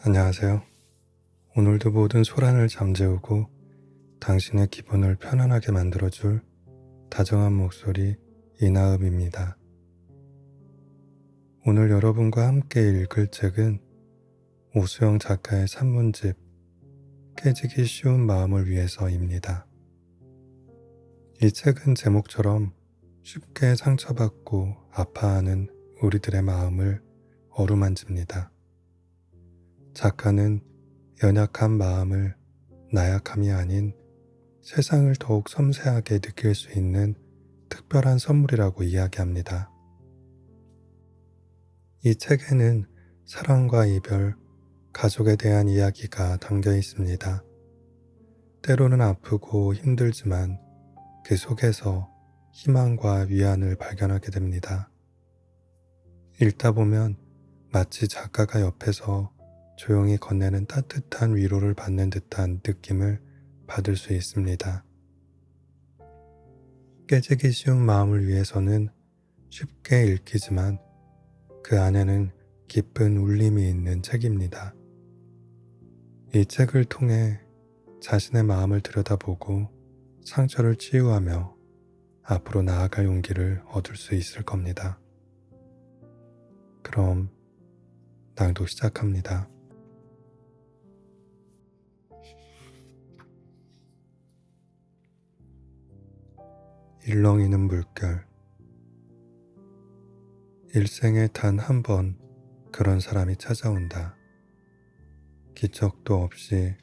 안녕하세요. 오늘도 모든 소란을 잠재우고 당신의 기분을 편안하게 만들어줄 다정한 목소리 이나음입니다. 오늘 여러분과 함께 읽을 책은 오수영 작가의 산문집 깨지기 쉬운 마음을 위해서입니다. 이 책은 제목처럼 쉽게 상처받고 아파하는 우리들의 마음을 어루만집니다. 작가는 연약한 마음을 나약함이 아닌 세상을 더욱 섬세하게 느낄 수 있는 특별한 선물이라고 이야기합니다. 이 책에는 사랑과 이별, 가족에 대한 이야기가 담겨 있습니다. 때로는 아프고 힘들지만 그 속에서 희망과 위안을 발견하게 됩니다. 읽다 보면 마치 작가가 옆에서 조용히 건네는 따뜻한 위로를 받는 듯한 느낌을 받을 수 있습니다. 깨지기 쉬운 마음을 위해서는 쉽게 읽히지만 그 안에는 깊은 울림이 있는 책입니다. 이 책을 통해 자신의 마음을 들여다보고 상처를 치유하며 앞으로 나아갈 용기를 얻을 수 있을 겁니다. 그럼 낭독 시작합니다. 일렁이는 물결. 일생에 단 한 번 그런 사람이 찾아온다. 기척도 없이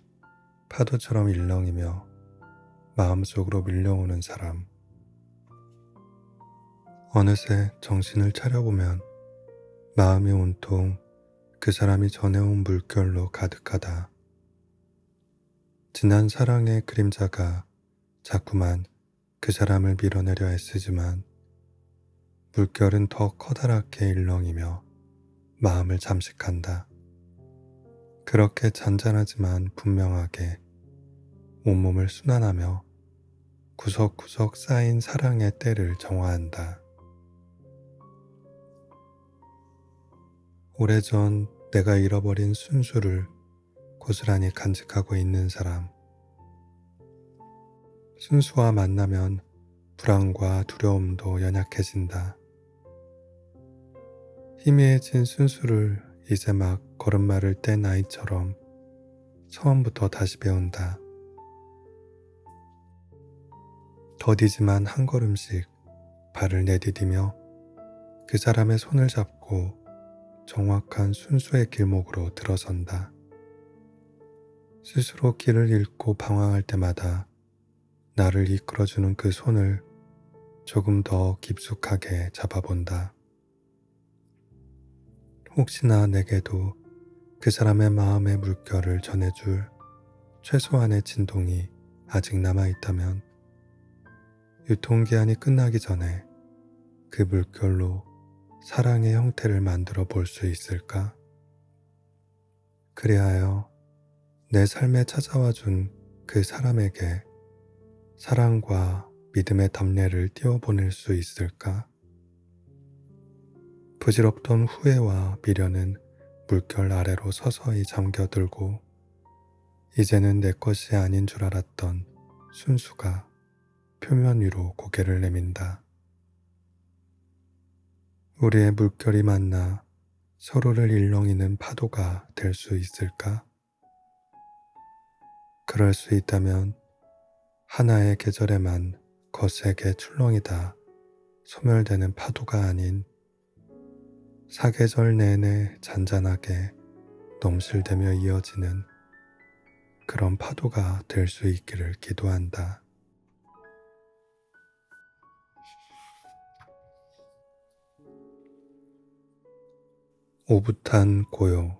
파도처럼 일렁이며 마음속으로 밀려오는 사람. 어느새 정신을 차려보면 마음이 온통 그 사람이 전해온 물결로 가득하다. 지난 사랑의 그림자가 자꾸만 그 사람을 밀어내려 애쓰지만 물결은 더 커다랗게 일렁이며 마음을 잠식한다. 그렇게 잔잔하지만 분명하게 온몸을 순환하며 구석구석 쌓인 사랑의 때를 정화한다. 오래전 내가 잃어버린 순수를 고스란히 간직하고 있는 사람. 순수와 만나면 불안과 두려움도 연약해진다. 희미해진 순수를 이제 막 걸음마를 뗀 아이처럼 처음부터 다시 배운다. 더디지만 한 걸음씩 발을 내디디며 그 사람의 손을 잡고 정확한 순수의 길목으로 들어선다. 스스로 길을 잃고 방황할 때마다 나를 이끌어주는 그 손을 조금 더 깊숙하게 잡아본다. 혹시나 내게도 그 사람의 마음의 물결을 전해줄 최소한의 진동이 아직 남아있다면 유통기한이 끝나기 전에 그 물결로 사랑의 형태를 만들어 볼 수 있을까? 그리하여 내 삶에 찾아와 준 그 사람에게 사랑과 믿음의 담례를 띄워보낼 수 있을까? 부질없던 후회와 미련은 물결 아래로 서서히 잠겨들고 이제는 내 것이 아닌 줄 알았던 순수가 표면 위로 고개를 내민다. 우리의 물결이 만나 서로를 일렁이는 파도가 될 수 있을까? 그럴 수 있다면 하나의 계절에만 거세게 출렁이다 소멸되는 파도가 아닌 사계절 내내 잔잔하게 넘실대며 이어지는 그런 파도가 될 수 있기를 기도한다. 오붓한 고요.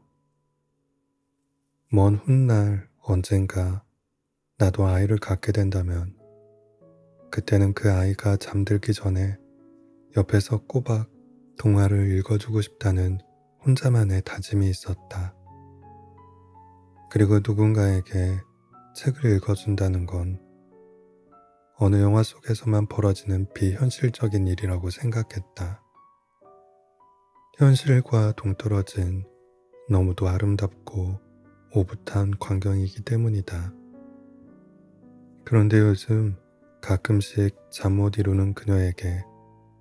먼 훗날 언젠가 나도 아이를 갖게 된다면 그때는 그 아이가 잠들기 전에 옆에서 꼬박 동화를 읽어주고 싶다는 혼자만의 다짐이 있었다. 그리고 누군가에게 책을 읽어준다는 건 어느 영화 속에서만 벌어지는 비현실적인 일이라고 생각했다. 현실과 동떨어진 너무도 아름답고 오붓한 광경이기 때문이다. 그런데 요즘 가끔씩 잠 못 이루는 그녀에게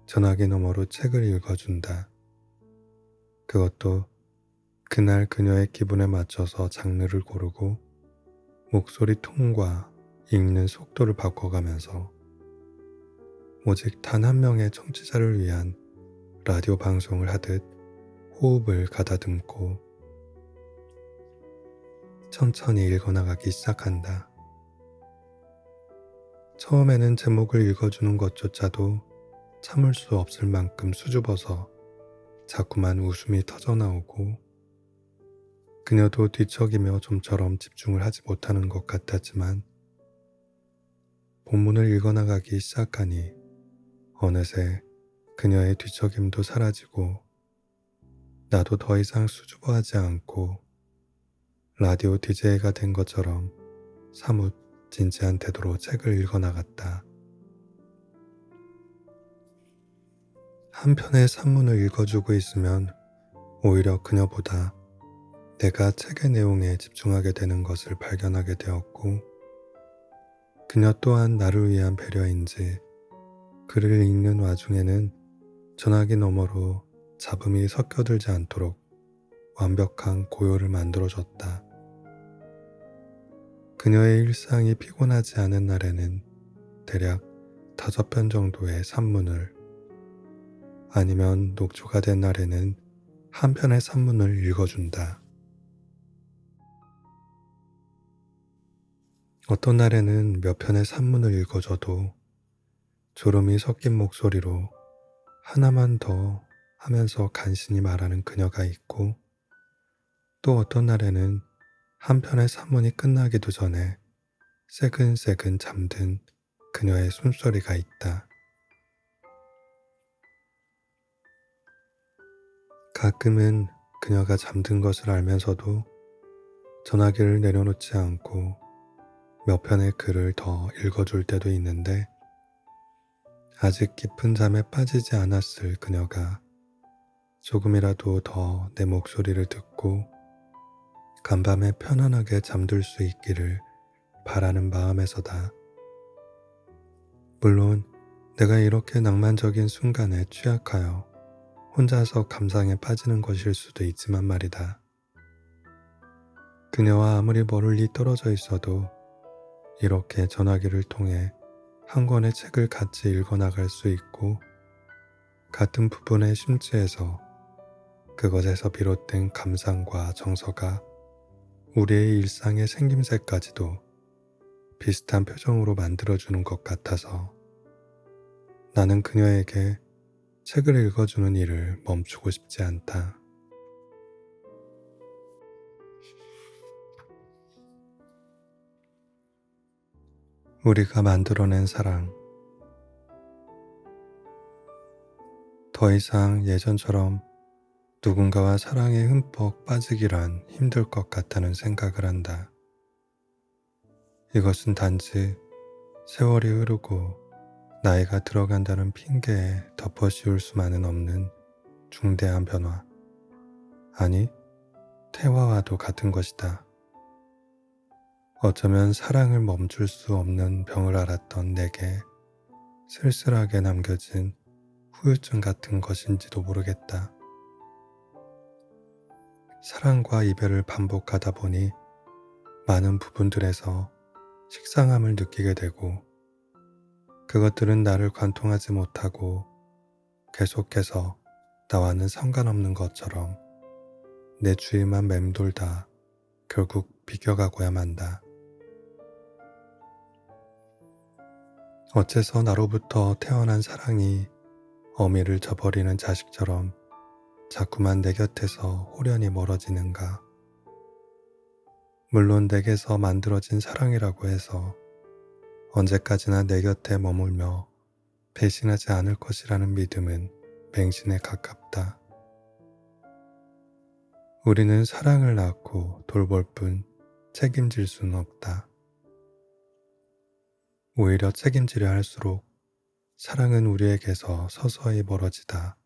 전화기 너머로 책을 읽어준다. 그것도 그날 그녀의 기분에 맞춰서 장르를 고르고 목소리 톤과 읽는 속도를 바꿔가면서 오직 단 한 명의 청취자를 위한 라디오 방송을 하듯 호흡을 가다듬고 천천히 읽어나가기 시작한다. 처음에는 제목을 읽어주는 것조차도 참을 수 없을 만큼 수줍어서 자꾸만 웃음이 터져나오고 그녀도 뒤척이며 좀처럼 집중을 하지 못하는 것 같았지만 본문을 읽어나가기 시작하니 어느새 그녀의 뒤척임도 사라지고 나도 더 이상 수줍어하지 않고 라디오 DJ가 된 것처럼 사뭇 진지한 태도로 책을 읽어나갔다. 한 편의 산문을 읽어주고 있으면 오히려 그녀보다 내가 책의 내용에 집중하게 되는 것을 발견하게 되었고 그녀 또한 나를 위한 배려인지 글을 읽는 와중에는 전화기 너머로 잡음이 섞여들지 않도록 완벽한 고요를 만들어줬다. 그녀의 일상이 피곤하지 않은 날에는 대략 5편 정도의 산문을 아니면 녹초가 된 날에는 한 편의 산문을 읽어준다. 어떤 날에는 몇 편의 산문을 읽어줘도 졸음이 섞인 목소리로 하나만 더 하면서 간신히 말하는 그녀가 있고 또 어떤 날에는 한 편의 산문이 끝나기도 전에 새근새근 잠든 그녀의 숨소리가 있다. 가끔은 그녀가 잠든 것을 알면서도 전화기를 내려놓지 않고 몇 편의 글을 더 읽어줄 때도 있는데 아직 깊은 잠에 빠지지 않았을 그녀가 조금이라도 더 내 목소리를 듣고 간밤에 편안하게 잠들 수 있기를 바라는 마음에서다. 물론 내가 이렇게 낭만적인 순간에 취약하여 혼자서 감상에 빠지는 것일 수도 있지만 말이다. 그녀와 아무리 멀리 떨어져 있어도 이렇게 전화기를 통해 한 권의 책을 같이 읽어나갈 수 있고 같은 부분의 심지에서 그것에서 비롯된 감상과 정서가 우리의 일상의 생김새까지도 비슷한 표정으로 만들어주는 것 같아서 나는 그녀에게 책을 읽어주는 일을 멈추고 싶지 않다. 우리가 만들어낸 사랑. 더 이상 예전처럼 누군가와 사랑에 흠뻑 빠지기란 힘들 것 같다는 생각을 한다. 이것은 단지 세월이 흐르고 나이가 들어간다는 핑계에 덮어씌울 수만은 없는 중대한 변화. 아니, 태화와도 같은 것이다. 어쩌면 사랑을 멈출 수 없는 병을 앓았던 내게 쓸쓸하게 남겨진 후유증 같은 것인지도 모르겠다. 사랑과 이별을 반복하다 보니 많은 부분들에서 식상함을 느끼게 되고 그것들은 나를 관통하지 못하고 계속해서 나와는 상관없는 것처럼 내 주위만 맴돌다 결국 비껴가고야 만다. 어째서 나로부터 태어난 사랑이 어미를 저버리는 자식처럼 자꾸만 내 곁에서 호련히 멀어지는가. 물론 내게서 만들어진 사랑이라고 해서 언제까지나 내 곁에 머물며 배신하지 않을 것이라는 믿음은 맹신에 가깝다. 우리는 사랑을 낳고 돌볼 뿐 책임질 수는 없다. 오히려 책임지려 할수록 사랑은 우리에게서 서서히 멀어지다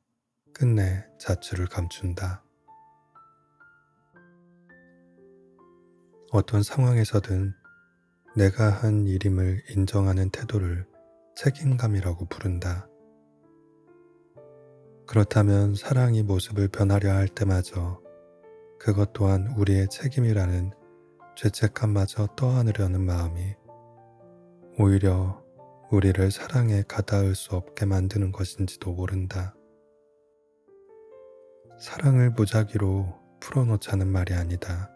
끝내 자취를 감춘다. 어떤 상황에서든 내가 한 일임을 인정하는 태도를 책임감이라고 부른다. 그렇다면 사랑이 모습을 변하려 할 때마저 그것 또한 우리의 책임이라는 죄책감마저 떠안으려는 마음이 오히려 우리를 사랑에 가닿을 수 없게 만드는 것인지도 모른다. 사랑을 무작위로 풀어놓자는 말이 아니다.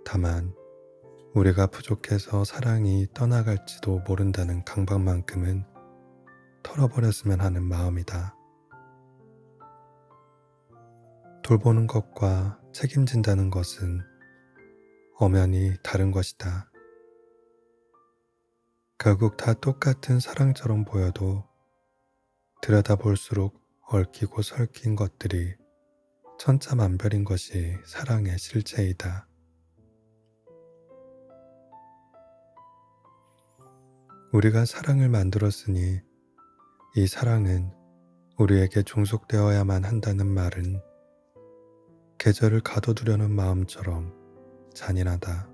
다만 우리가 부족해서 사랑이 떠나갈지도 모른다는 강박만큼은 털어버렸으면 하는 마음이다. 돌보는 것과 책임진다는 것은 엄연히 다른 것이다. 결국 다 똑같은 사랑처럼 보여도 들여다볼수록 얽히고 설킨 것들이 천차만별인 것이 사랑의 실체이다. 우리가 사랑을 만들었으니 이 사랑은 우리에게 종속되어야만 한다는 말은 계절을 가둬두려는 마음처럼 잔인하다.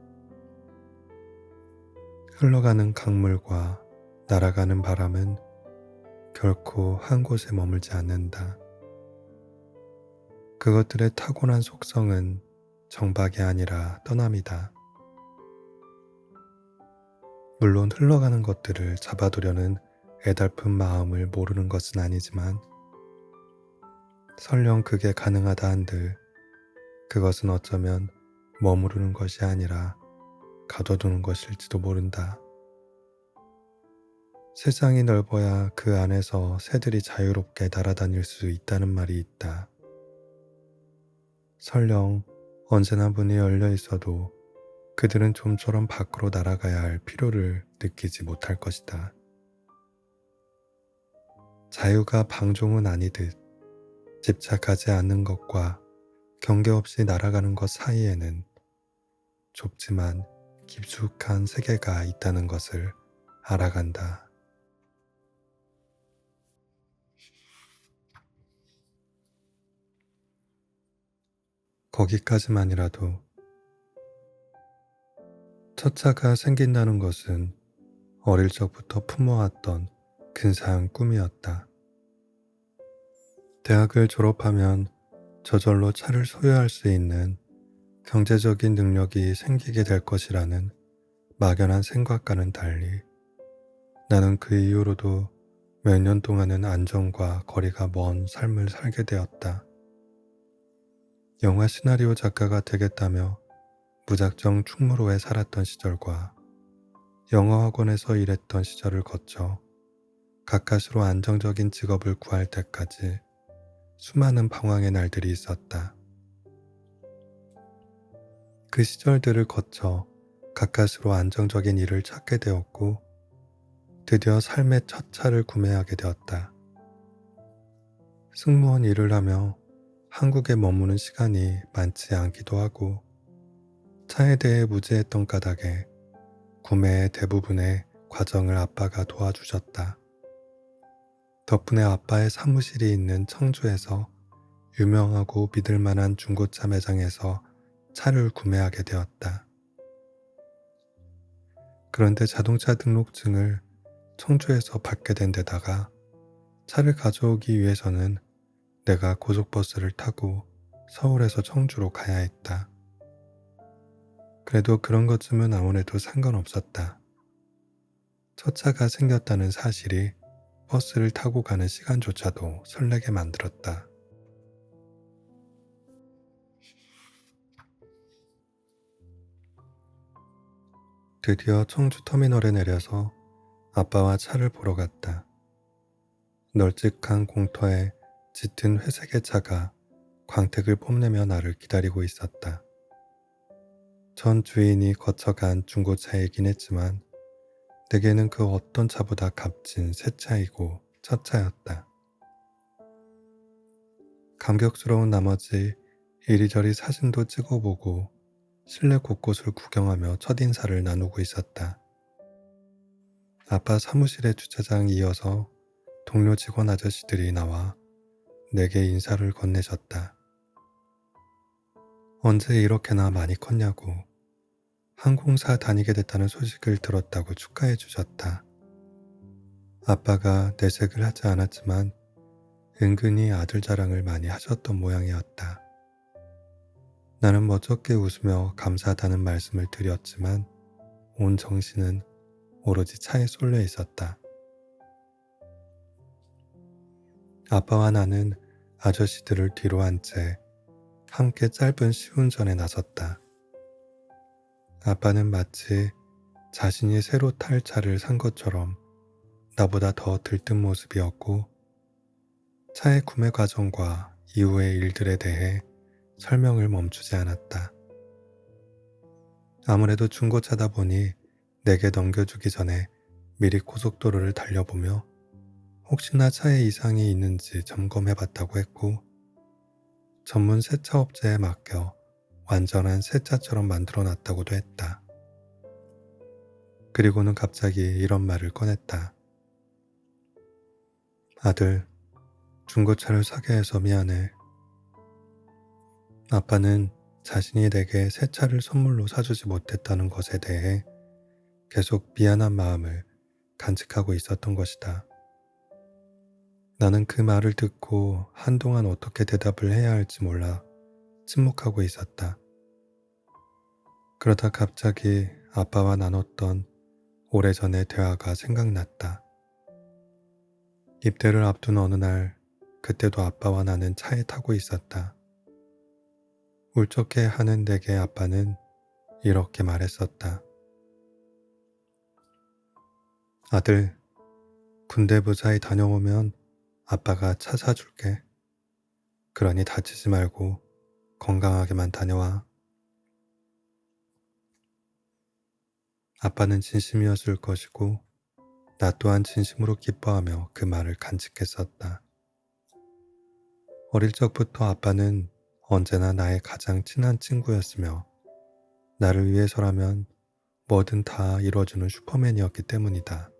흘러가는 강물과 날아가는 바람은 결코 한 곳에 머물지 않는다. 그것들의 타고난 속성은 정박이 아니라 떠남이다. 물론 흘러가는 것들을 잡아두려는 애달픈 마음을 모르는 것은 아니지만 설령 그게 가능하다 한들 그것은 어쩌면 머무르는 것이 아니라 가둬두는 것일지도 모른다. 세상이 넓어야 그 안에서 새들이 자유롭게 날아다닐 수 있다는 말이 있다. 설령 언제나 문이 열려 있어도 그들은 좀처럼 밖으로 날아가야 할 필요를 느끼지 못할 것이다. 자유가 방종은 아니듯 집착하지 않는 것과 경계 없이 날아가는 것 사이에는 좁지만 깊숙한 세계가 있다는 것을 알아간다. 거기까지만이라도 첫 차가 생긴다는 것은 어릴 적부터 품어왔던 근사한 꿈이었다. 대학을 졸업하면 저절로 차를 소유할 수 있는 경제적인 능력이 생기게 될 것이라는 막연한 생각과는 달리 나는 그 이후로도 몇 년 동안은 안정과 거리가 먼 삶을 살게 되었다. 영화 시나리오 작가가 되겠다며 무작정 충무로에 살았던 시절과 영어학원에서 일했던 시절을 거쳐 가까스로 안정적인 직업을 구할 때까지 수많은 방황의 날들이 있었다. 그 시절들을 거쳐 가까스로 안정적인 일을 찾게 되었고 드디어 삶의 첫 차를 구매하게 되었다. 승무원 일을 하며 한국에 머무는 시간이 많지 않기도 하고 차에 대해 무지했던 까닭에 구매의 대부분의 과정을 아빠가 도와주셨다. 덕분에 아빠의 사무실이 있는 청주에서 유명하고 믿을만한 중고차 매장에서 차를 구매하게 되었다. 그런데 자동차 등록증을 청주에서 받게 된 데다가 차를 가져오기 위해서는 내가 고속버스를 타고 서울에서 청주로 가야 했다. 그래도 그런 것쯤은 아무래도 상관없었다. 첫 차가 생겼다는 사실이 버스를 타고 가는 시간조차도 설레게 만들었다. 드디어 청주 터미널에 내려서 아빠와 차를 보러 갔다. 널찍한 공터에 짙은 회색의 차가 광택을 뽐내며 나를 기다리고 있었다. 전 주인이 거쳐간 중고차이긴 했지만 내게는 그 어떤 차보다 값진 새 차이고 첫 차였다. 감격스러운 나머지 이리저리 사진도 찍어보고 실내 곳곳을 구경하며 첫인사를 나누고 있었다. 아빠 사무실의 주차장 이어서 동료 직원 아저씨들이 나와 내게 인사를 건네줬다. 언제 이렇게나 많이 컸냐고 항공사 다니게 됐다는 소식을 들었다고 축하해 주셨다. 아빠가 내색을 하지 않았지만 은근히 아들 자랑을 많이 하셨던 모양이었다. 나는 멋쩍게 웃으며 감사하다는 말씀을 드렸지만 온 정신은 오로지 차에 쏠려 있었다. 아빠와 나는 아저씨들을 뒤로 한 채 함께 짧은 시운전에 나섰다. 아빠는 마치 자신이 새로 탈 차를 산 것처럼 나보다 더 들뜬 모습이었고 차의 구매 과정과 이후의 일들에 대해 설명을 멈추지 않았다. 아무래도 중고차다 보니 내게 넘겨주기 전에 미리 고속도로를 달려보며 혹시나 차에 이상이 있는지 점검해봤다고 했고 전문 세차 업체에 맡겨 완전한 세차처럼 만들어놨다고도 했다. 그리고는 갑자기 이런 말을 꺼냈다. 아들, 중고차를 사게 해서 미안해. 아빠는 자신이 내게 새 차를 선물로 사주지 못했다는 것에 대해 계속 미안한 마음을 간직하고 있었던 것이다. 나는 그 말을 듣고 한동안 어떻게 대답을 해야 할지 몰라 침묵하고 있었다. 그러다 갑자기 아빠와 나눴던 오래전의 대화가 생각났다. 입대를 앞둔 어느 날, 그때도 아빠와 나는 차에 타고 있었다. 울적해 하는 내게 아빠는 이렇게 말했었다. 아들, 군대 무사히 다녀오면 아빠가 차 사줄게. 그러니 다치지 말고 건강하게만 다녀와. 아빠는 진심이었을 것이고 나 또한 진심으로 기뻐하며 그 말을 간직했었다. 어릴 적부터 아빠는 언제나 나의 가장 친한 친구였으며 나를 위해서라면 뭐든 다 이뤄주는 슈퍼맨이었기 때문이다.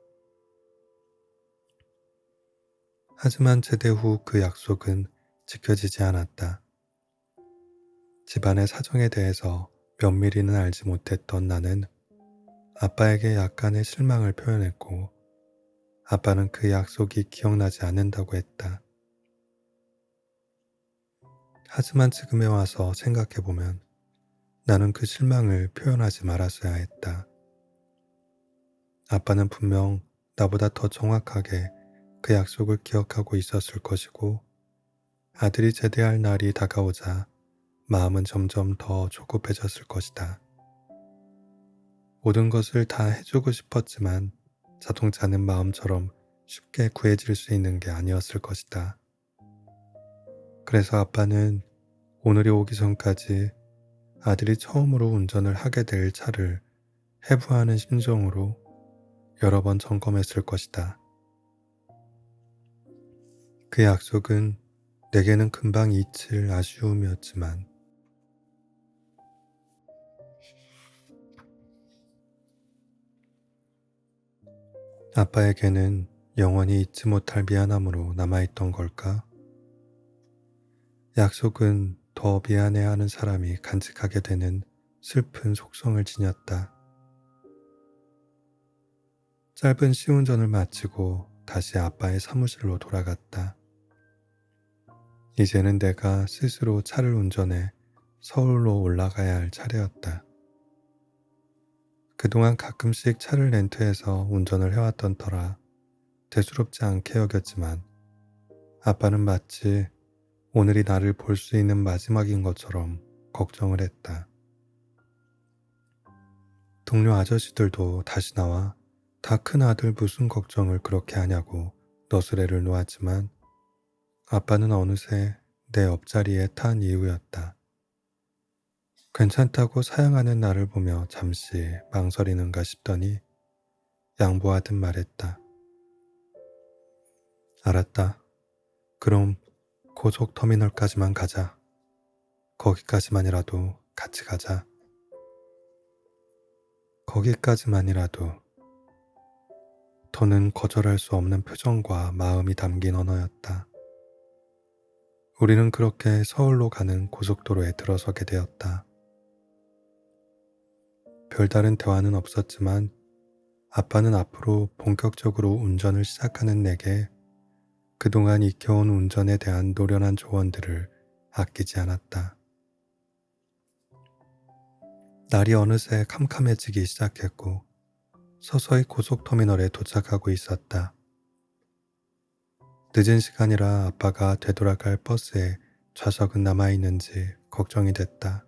하지만 제대 후 그 약속은 지켜지지 않았다. 집안의 사정에 대해서 면밀히는 알지 못했던 나는 아빠에게 약간의 실망을 표현했고 아빠는 그 약속이 기억나지 않는다고 했다. 하지만 지금에 와서 생각해보면 나는 그 실망을 표현하지 말았어야 했다. 아빠는 분명 나보다 더 정확하게 그 약속을 기억하고 있었을 것이고 아들이 제대할 날이 다가오자 마음은 점점 더 조급해졌을 것이다. 모든 것을 다 해주고 싶었지만 자동차는 마음처럼 쉽게 구해질 수 있는 게 아니었을 것이다. 그래서 아빠는 오늘이 오기 전까지 아들이 처음으로 운전을 하게 될 차를 해부하는 심정으로 여러 번 점검했을 것이다. 그 약속은 내게는 금방 잊힐 아쉬움이었지만 아빠에게는 영원히 잊지 못할 미안함으로 남아있던 걸까? 약속은 더 미안해하는 사람이 간직하게 되는 슬픈 속성을 지녔다. 짧은 시운전을 마치고 다시 아빠의 사무실로 돌아갔다. 이제는 내가 스스로 차를 운전해 서울로 올라가야 할 차례였다. 그동안 가끔씩 차를 렌트해서 운전을 해왔던 터라 대수롭지 않게 여겼지만 아빠는 마치 오늘이 나를 볼 수 있는 마지막인 것처럼 걱정을 했다. 동료 아저씨들도 다시 나와 다 큰 아들 무슨 걱정을 그렇게 하냐고 너스레를 놓았지만 아빠는 어느새 내 옆자리에 탄 이유였다. 괜찮다고 사양하는 나를 보며 잠시 망설이는가 싶더니 양보하듯 말했다. 알았다. 그럼 고속터미널까지만 가자. 거기까지만이라도 같이 가자. 거기까지만이라도. 더는 거절할 수 없는 표정과 마음이 담긴 언어였다. 우리는 그렇게 서울로 가는 고속도로에 들어서게 되었다. 별다른 대화는 없었지만 아빠는 앞으로 본격적으로 운전을 시작하는 내게 그동안 익혀온 운전에 대한 노련한 조언들을 아끼지 않았다. 날이 어느새 캄캄해지기 시작했고 서서히 고속터미널에 도착하고 있었다. 늦은 시간이라 아빠가 되돌아갈 버스에 좌석은 남아있는지 걱정이 됐다.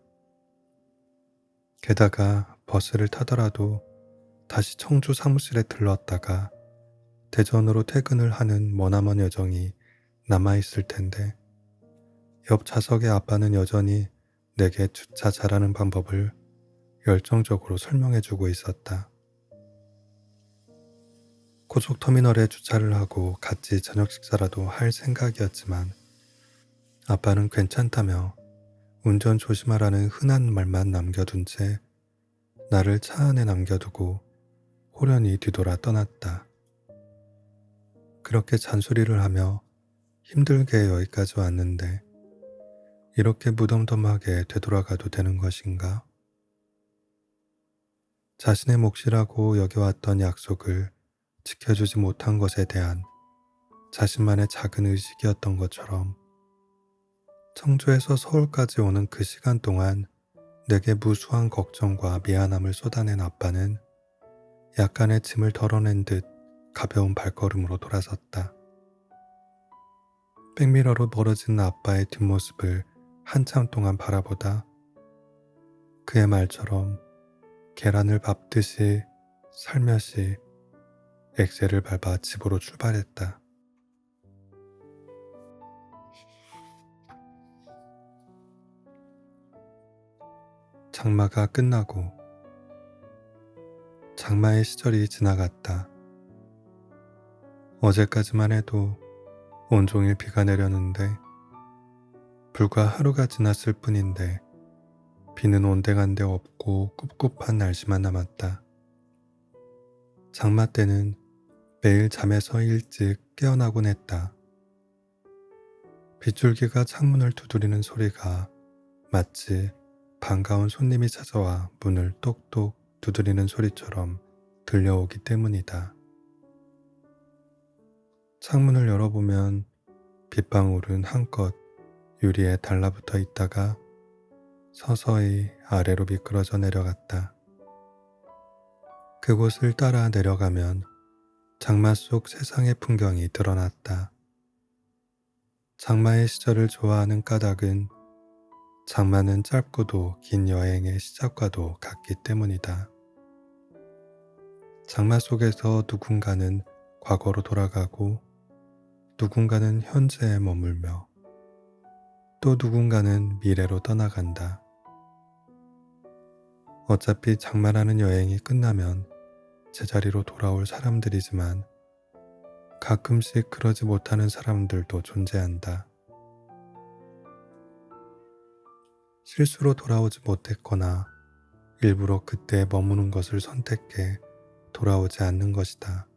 게다가 버스를 타더라도 다시 청주 사무실에 들렀다가 대전으로 퇴근을 하는 머나먼 여정이 남아있을 텐데 옆 좌석의 아빠는 여전히 내게 주차 잘하는 방법을 열정적으로 설명해주고 있었다. 고속터미널에 주차를 하고 같이 저녁 식사라도 할 생각이었지만 아빠는 괜찮다며 운전 조심하라는 흔한 말만 남겨둔 채 나를 차 안에 남겨두고 호련히 뒤돌아 떠났다. 그렇게 잔소리를 하며 힘들게 여기까지 왔는데 이렇게 무덤덤하게 되돌아가도 되는 것인가? 자신의 몫이라고 여겨왔던 약속을 지켜주지 못한 것에 대한 자신만의 작은 의식이었던 것처럼 청주에서 서울까지 오는 그 시간 동안 내게 무수한 걱정과 미안함을 쏟아낸 아빠는 약간의 짐을 덜어낸 듯 가벼운 발걸음으로 돌아섰다. 백미러로 멀어지는 아빠의 뒷모습을 한참 동안 바라보다 그의 말처럼 계란을 밟듯이 살며시 엑셀을 밟아 집으로 출발했다. 장마가 끝나고 장마의 시절이 지나갔다. 어제까지만 해도 온종일 비가 내렸는데 불과 하루가 지났을 뿐인데 비는 온데간데 없고 꿉꿉한 날씨만 남았다. 장마 때는 매일 잠에서 일찍 깨어나곤 했다. 빗줄기가 창문을 두드리는 소리가 마치 반가운 손님이 찾아와 문을 똑똑 두드리는 소리처럼 들려오기 때문이다. 창문을 열어보면 빗방울은 한껏 유리에 달라붙어 있다가 서서히 아래로 미끄러져 내려갔다. 그곳을 따라 내려가면 장마 속 세상의 풍경이 드러났다. 장마의 시절을 좋아하는 까닭은 장마는 짧고도 긴 여행의 시작과도 같기 때문이다. 장마 속에서 누군가는 과거로 돌아가고 누군가는 현재에 머물며 또 누군가는 미래로 떠나간다. 어차피 장마라는 여행이 끝나면 제자리로 돌아올 사람들이지만 가끔씩 그러지 못하는 사람들도 존재한다. 실수로 돌아오지 못했거나 일부러 그때 머무는 것을 선택해 돌아오지 않는 것이다.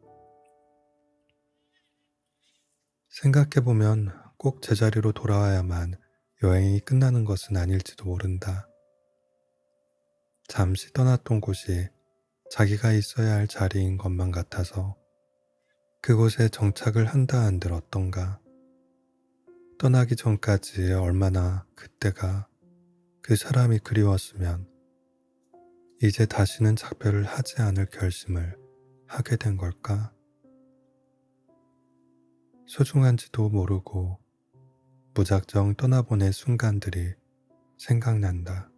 생각해보면 꼭 제자리로 돌아와야만 여행이 끝나는 것은 아닐지도 모른다. 잠시 떠났던 곳이 자기가 있어야 할 자리인 것만 같아서 그곳에 정착을 한다 한들 어떤가. 떠나기 전까지 얼마나 그때가 그 사람이 그리웠으면 이제 다시는 작별을 하지 않을 결심을 하게 된 걸까? 소중한지도 모르고 무작정 떠나보낸 순간들이 생각난다.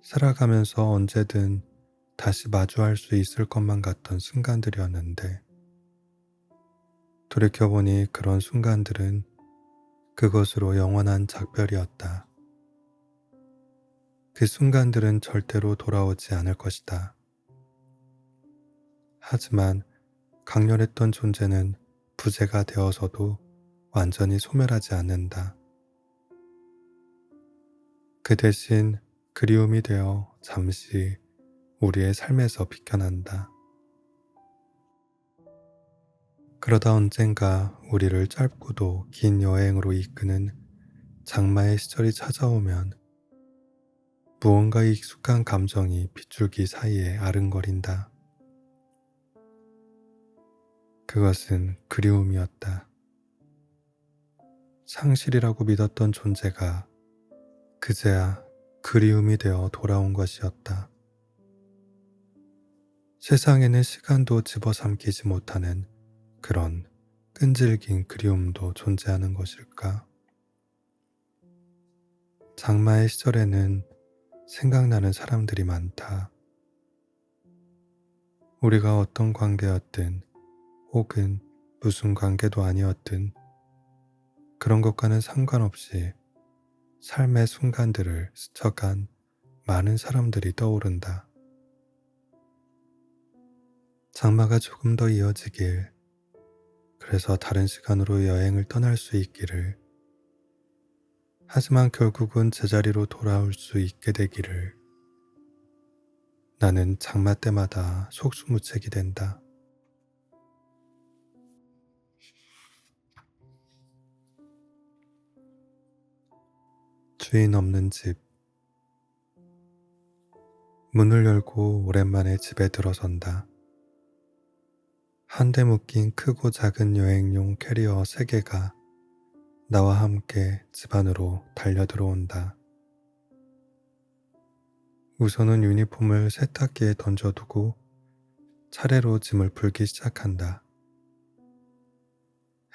살아가면서 언제든 다시 마주할 수 있을 것만 같던 순간들이었는데 돌이켜보니 그런 순간들은 그것으로 영원한 작별이었다. 그 순간들은 절대로 돌아오지 않을 것이다. 하지만 강렬했던 존재는 부재가 되어서도 완전히 소멸하지 않는다. 그 대신 그리움이 되어 잠시 우리의 삶에서 비켜난다. 그러다 언젠가 우리를 짧고도 긴 여행으로 이끄는 장마의 시절이 찾아오면 무언가 익숙한 감정이 빗줄기 사이에 아른거린다. 그것은 그리움이었다. 상실이라고 믿었던 존재가 그제야 그리움이 되어 돌아온 것이었다. 세상에는 시간도 집어삼키지 못하는 그런 끈질긴 그리움도 존재하는 것일까? 장마의 시절에는 생각나는 사람들이 많다. 우리가 어떤 관계였든 혹은 무슨 관계도 아니었든 그런 것과는 상관없이 삶의 순간들을 스쳐간 많은 사람들이 떠오른다. 장마가 조금 더 이어지길, 그래서 다른 시간으로 여행을 떠날 수 있기를, 하지만 결국은 제자리로 돌아올 수 있게 되기를. 나는 장마 때마다 속수무책이 된다. 주인 없는 집. 문을 열고 오랜만에 집에 들어선다. 한데 묶인 크고 작은 여행용 캐리어 3개가 나와 함께 집 안으로 달려 들어온다. 우선은 유니폼을 세탁기에 던져두고 차례로 짐을 풀기 시작한다.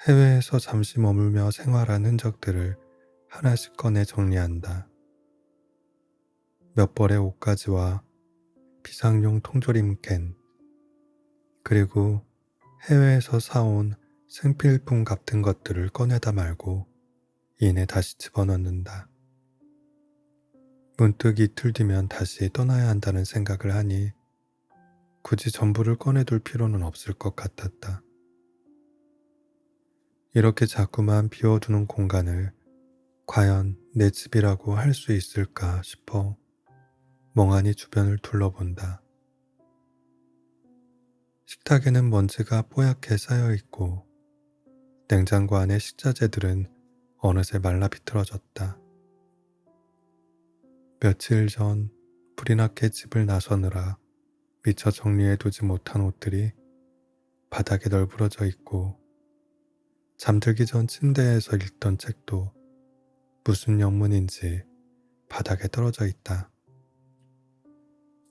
해외에서 잠시 머물며 생활한 흔적들을 하나씩 꺼내 정리한다. 몇 벌의 옷가지와 비상용 통조림 캔, 그리고 해외에서 사온 생필품 같은 것들을 꺼내다 말고 이내 다시 집어넣는다. 문득 이틀 뒤면 다시 떠나야 한다는 생각을 하니 굳이 전부를 꺼내둘 필요는 없을 것 같았다. 이렇게 자꾸만 비워두는 공간을 과연 내 집이라고 할 수 있을까 싶어 멍하니 주변을 둘러본다. 식탁에는 먼지가 뽀얗게 쌓여 있고 냉장고 안의 식자재들은 어느새 말라 비틀어졌다. 며칠 전 불이 나게 집을 나서느라 미처 정리해두지 못한 옷들이 바닥에 널브러져 있고, 잠들기 전 침대에서 읽던 책도 무슨 영문인지 바닥에 떨어져 있다.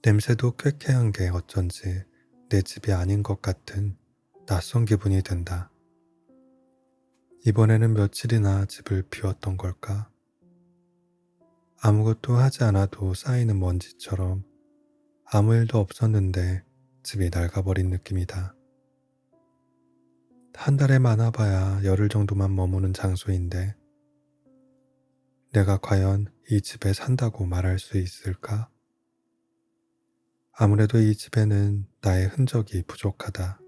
냄새도 쾌쾌한 게 어쩐지 내 집이 아닌 것 같은 낯선 기분이 든다. 이번에는 며칠이나 집을 비웠던 걸까? 아무것도 하지 않아도 쌓이는 먼지처럼 아무 일도 없었는데 집이 낡아버린 느낌이다. 한 달에 많아봐야 열흘 정도만 머무는 장소인데 내가 과연 이 집에 산다고 말할 수 있을까? 아무래도 이 집에는 나의 흔적이 부족하다.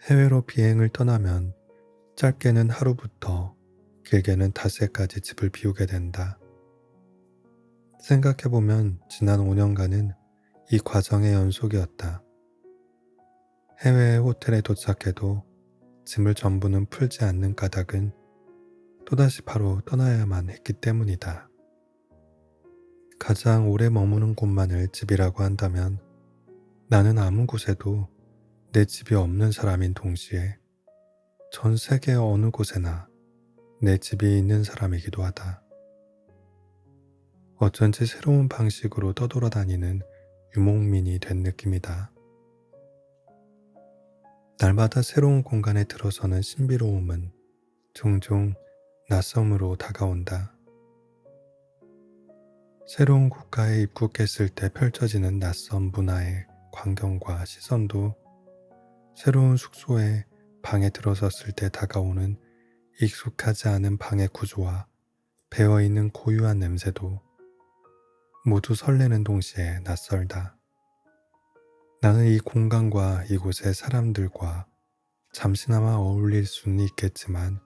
해외로 비행을 떠나면 짧게는 하루부터 길게는 닷새까지 집을 비우게 된다. 생각해보면 지난 5년간은 이 과정의 연속이었다. 해외의 호텔에 도착해도 짐을 전부는 풀지 않는 까닭은 또다시 바로 떠나야만 했기 때문이다. 가장 오래 머무는 곳만을 집이라고 한다면 나는 아무 곳에도 내 집이 없는 사람인 동시에 전 세계 어느 곳에나 내 집이 있는 사람이기도 하다. 어쩐지 새로운 방식으로 떠돌아다니는 유목민이 된 느낌이다. 날마다 새로운 공간에 들어서는 신비로움은 종종 낯섦으로 다가온다. 새로운 국가에 입국했을 때 펼쳐지는 낯선 문화의 광경과 시선도, 새로운 숙소에 방에 들어섰을 때 다가오는 익숙하지 않은 방의 구조와 배어있는 고유한 냄새도 모두 설레는 동시에 낯설다. 나는 이 공간과 이곳의 사람들과 잠시나마 어울릴 수는 있겠지만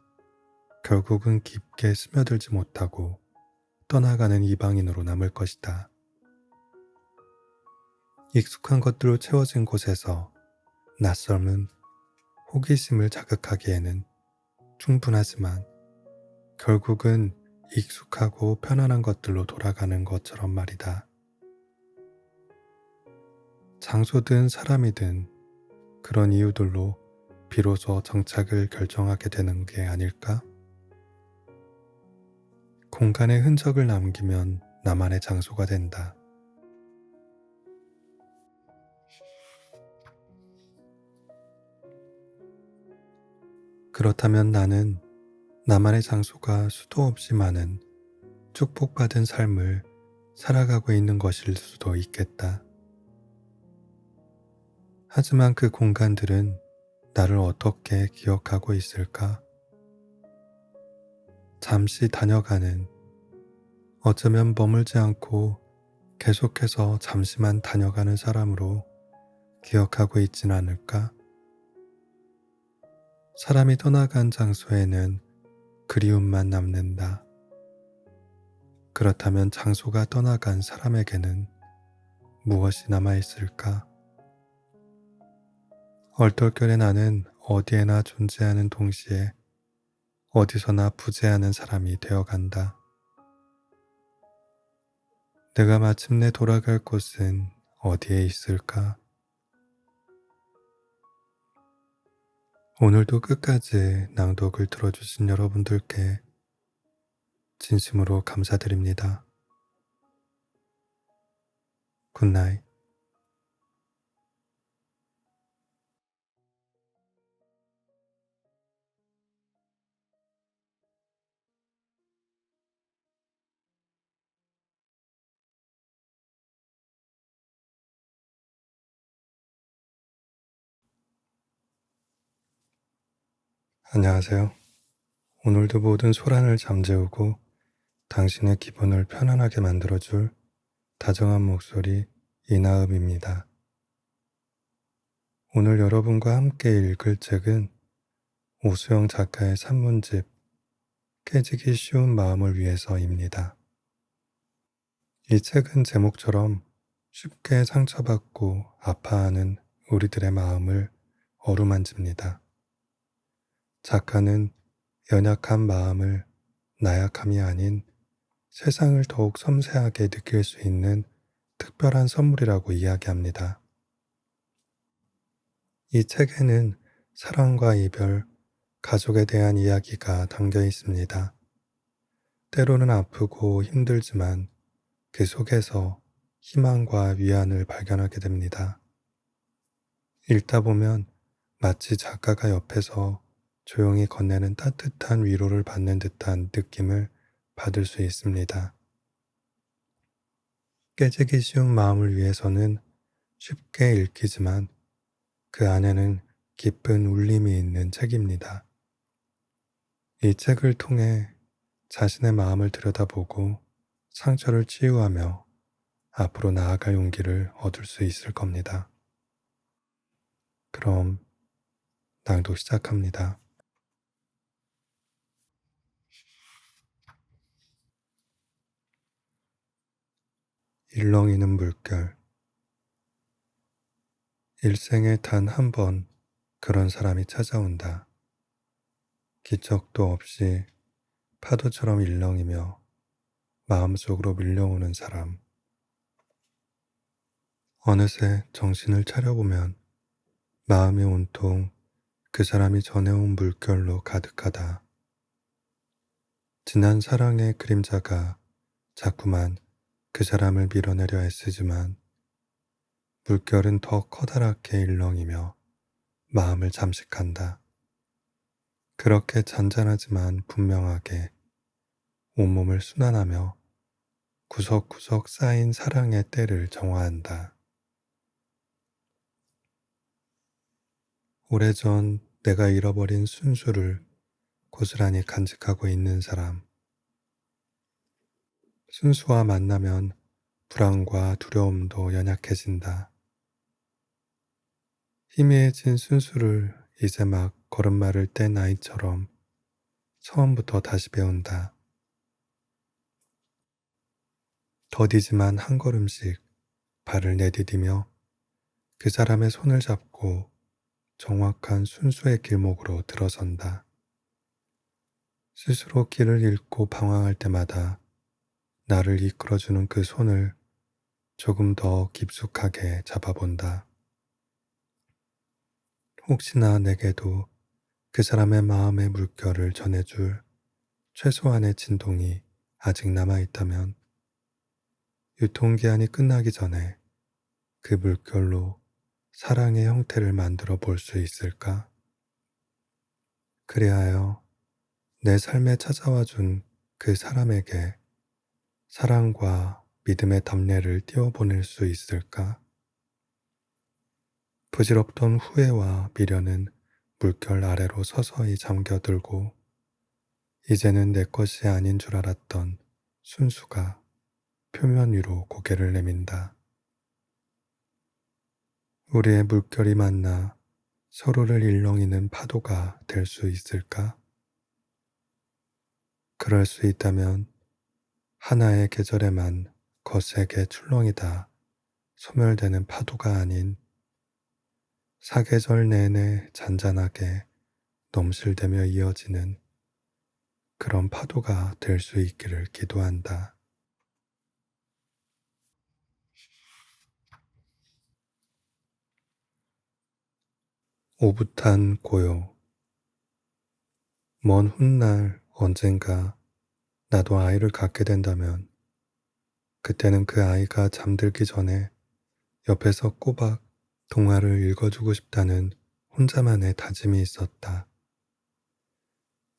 결국은 깊게 스며들지 못하고 떠나가는 이방인으로 남을 것이다. 익숙한 것들로 채워진 곳에서 낯설은 호기심을 자극하기에는 충분하지만 결국은 익숙하고 편안한 것들로 돌아가는 것처럼 말이다. 장소든 사람이든 그런 이유들로 비로소 정착을 결정하게 되는 게 아닐까? 공간의 흔적을 남기면 나만의 장소가 된다. 그렇다면 나는 나만의 장소가 수도 없이 많은 축복받은 삶을 살아가고 있는 것일 수도 있겠다. 하지만 그 공간들은 나를 어떻게 기억하고 있을까? 잠시 다녀가는, 어쩌면 머물지 않고 계속해서 잠시만 다녀가는 사람으로 기억하고 있진 않을까? 사람이 떠나간 장소에는 그리움만 남는다. 그렇다면 장소가 떠나간 사람에게는 무엇이 남아있을까? 얼떨결에 나는 어디에나 존재하는 동시에 어디서나 부재하는 사람이 되어간다. 내가 마침내 돌아갈 곳은 어디에 있을까? 오늘도 끝까지 낭독을 들어주신 여러분들께 진심으로 감사드립니다. 굿나잇. 안녕하세요. 오늘도 모든 소란을 잠재우고 당신의 기분을 편안하게 만들어줄 다정한 목소리 이나음입니다. 오늘 여러분과 함께 읽을 책은 오수영 작가의 산문집 깨지기 쉬운 마음을 위해서입니다. 이 책은 제목처럼 쉽게 상처받고 아파하는 우리들의 마음을 어루만집니다. 작가는 연약한 마음을 나약함이 아닌 세상을 더욱 섬세하게 느낄 수 있는 특별한 선물이라고 이야기합니다. 이 책에는 사랑과 이별, 가족에 대한 이야기가 담겨 있습니다. 때로는 아프고 힘들지만 그 속에서 희망과 위안을 발견하게 됩니다. 읽다 보면 마치 작가가 옆에서 조용히 건네는 따뜻한 위로를 받는 듯한 느낌을 받을 수 있습니다. 깨지기 쉬운 마음을 위해서는 쉽게 읽히지만 그 안에는 깊은 울림이 있는 책입니다. 이 책을 통해 자신의 마음을 들여다보고 상처를 치유하며 앞으로 나아갈 용기를 얻을 수 있을 겁니다. 그럼 낭독 시작합니다. 일렁이는 물결. 일생에 단 한 번 그런 사람이 찾아온다. 기척도 없이 파도처럼 일렁이며 마음속으로 밀려오는 사람. 어느새 정신을 차려보면 마음이 온통 그 사람이 전해온 물결로 가득하다. 지난 사랑의 그림자가 자꾸만 그 사람을 밀어내려 애쓰지만 물결은 더 커다랗게 일렁이며 마음을 잠식한다. 그렇게 잔잔하지만 분명하게 온몸을 순환하며 구석구석 쌓인 사랑의 때를 정화한다. 오래전 내가 잃어버린 순수를 고스란히 간직하고 있는 사람. 순수와 만나면 불안과 두려움도 연약해진다. 희미해진 순수를 이제 막 걸음마를 뗀 아이처럼 처음부터 다시 배운다. 더디지만 한 걸음씩 발을 내디디며 그 사람의 손을 잡고 정확한 순수의 길목으로 들어선다. 스스로 길을 잃고 방황할 때마다 나를 이끌어주는 그 손을 조금 더 깊숙하게 잡아본다. 혹시나 내게도 그 사람의 마음의 물결을 전해줄 최소한의 진동이 아직 남아있다면 유통기한이 끝나기 전에 그 물결로 사랑의 형태를 만들어 볼 수 있을까? 그리하여 내 삶에 찾아와 준 그 사람에게 사랑과 믿음의 답례를 띄워보낼 수 있을까? 부질없던 후회와 미련은 물결 아래로 서서히 잠겨들고 이제는 내 것이 아닌 줄 알았던 순수가 표면 위로 고개를 내민다. 우리의 물결이 만나 서로를 일렁이는 파도가 될 수 있을까? 그럴 수 있다면 하나의 계절에만 거세게 출렁이다 소멸되는 파도가 아닌 사계절 내내 잔잔하게 넘실대며 이어지는 그런 파도가 될 수 있기를 기도한다. 오붓한 고요. 먼 훗날 언젠가 나도 아이를 갖게 된다면 그때는 그 아이가 잠들기 전에 옆에서 꼬박 동화를 읽어주고 싶다는 혼자만의 다짐이 있었다.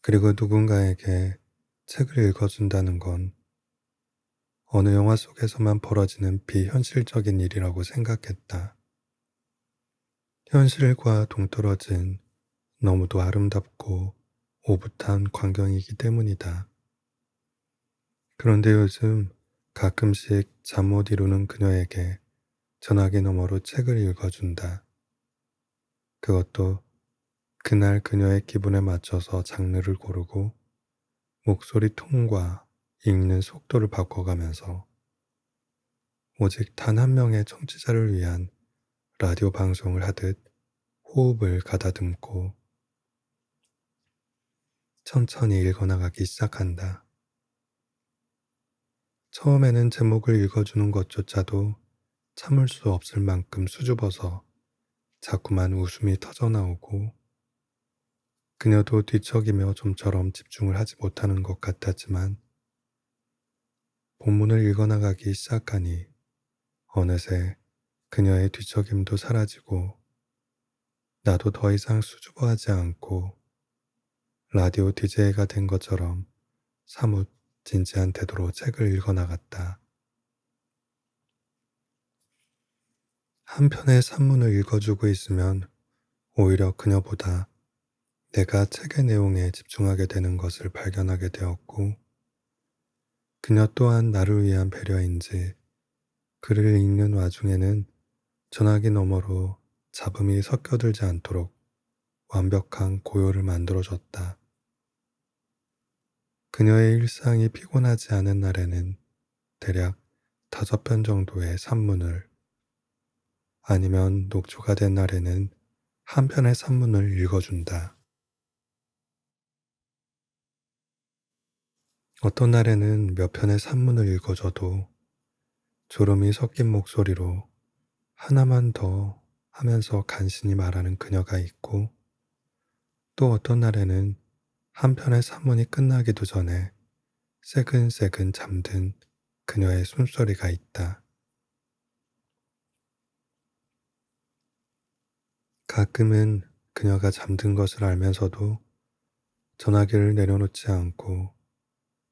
그리고 누군가에게 책을 읽어준다는 건 어느 영화 속에서만 벌어지는 비현실적인 일이라고 생각했다. 현실과 동떨어진 너무도 아름답고 오붓한 광경이기 때문이다. 그런데 요즘 가끔씩 잠 못 이루는 그녀에게 전화기 너머로 책을 읽어준다. 그것도 그날 그녀의 기분에 맞춰서 장르를 고르고 목소리 톤과 읽는 속도를 바꿔가면서 오직 단 한 명의 청취자를 위한 라디오 방송을 하듯 호흡을 가다듬고 천천히 읽어나가기 시작한다. 처음에는 제목을 읽어주는 것조차도 참을 수 없을 만큼 수줍어서 자꾸만 웃음이 터져나오고 그녀도 뒤척이며 좀처럼 집중을 하지 못하는 것 같았지만 본문을 읽어나가기 시작하니 어느새 그녀의 뒤척임도 사라지고 나도 더 이상 수줍어하지 않고 라디오 DJ가 된 것처럼 사뭇 진지한 태도로 책을 읽어나갔다. 한 편의 산문을 읽어주고 있으면 오히려 그녀보다 내가 책의 내용에 집중하게 되는 것을 발견하게 되었고 그녀 또한 나를 위한 배려인지 글을 읽는 와중에는 전화기 너머로 잡음이 섞여들지 않도록 완벽한 고요를 만들어줬다. 그녀의 일상이 피곤하지 않은 날에는 대략 5편 정도의 산문을 아니면 녹초가 된 날에는 한 편의 산문을 읽어준다. 어떤 날에는 몇 편의 산문을 읽어줘도 졸음이 섞인 목소리로 하나만 더 하면서 간신히 말하는 그녀가 있고 또 어떤 날에는 한 편의 산문이 끝나기도 전에 새근새근 잠든 그녀의 숨소리가 있다. 가끔은 그녀가 잠든 것을 알면서도 전화기를 내려놓지 않고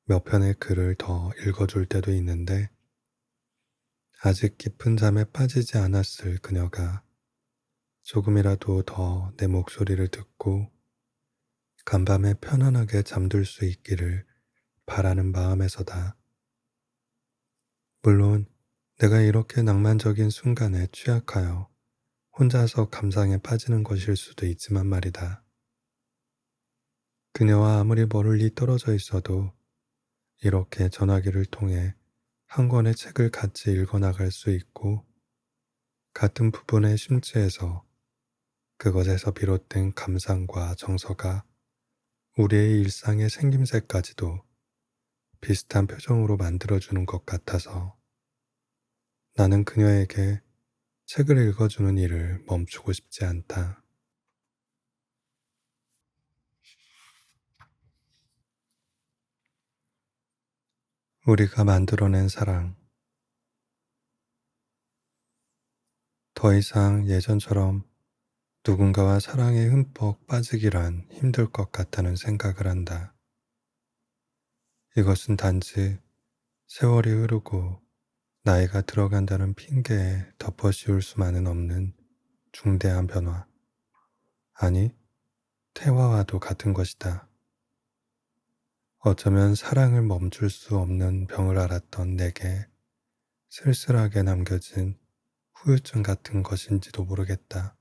몇 편의 글을 더 읽어줄 때도 있는데 아직 깊은 잠에 빠지지 않았을 그녀가 조금이라도 더 내 목소리를 듣고 간밤에 편안하게 잠들 수 있기를 바라는 마음에서다. 물론 내가 이렇게 낭만적인 순간에 취약하여 혼자서 감상에 빠지는 것일 수도 있지만 말이다. 그녀와 아무리 멀리 떨어져 있어도 이렇게 전화기를 통해 한 권의 책을 같이 읽어나갈 수 있고 같은 부분의 심지에서 그것에서 비롯된 감상과 정서가 우리의 일상의 생김새까지도 비슷한 표정으로 만들어주는 것 같아서 나는 그녀에게 책을 읽어주는 일을 멈추고 싶지 않다. 우리가 만들어낸 사랑, 더 이상 예전처럼 누군가와 사랑에 흠뻑 빠지기란 힘들 것 같다는 생각을 한다. 이것은 단지 세월이 흐르고 나이가 들어간다는 핑계에 덮어씌울 수만은 없는 중대한 변화, 아니, 태화와도 같은 것이다. 어쩌면 사랑을 멈출 수 없는 병을 앓았던 내게 쓸쓸하게 남겨진 후유증 같은 것인지도 모르겠다.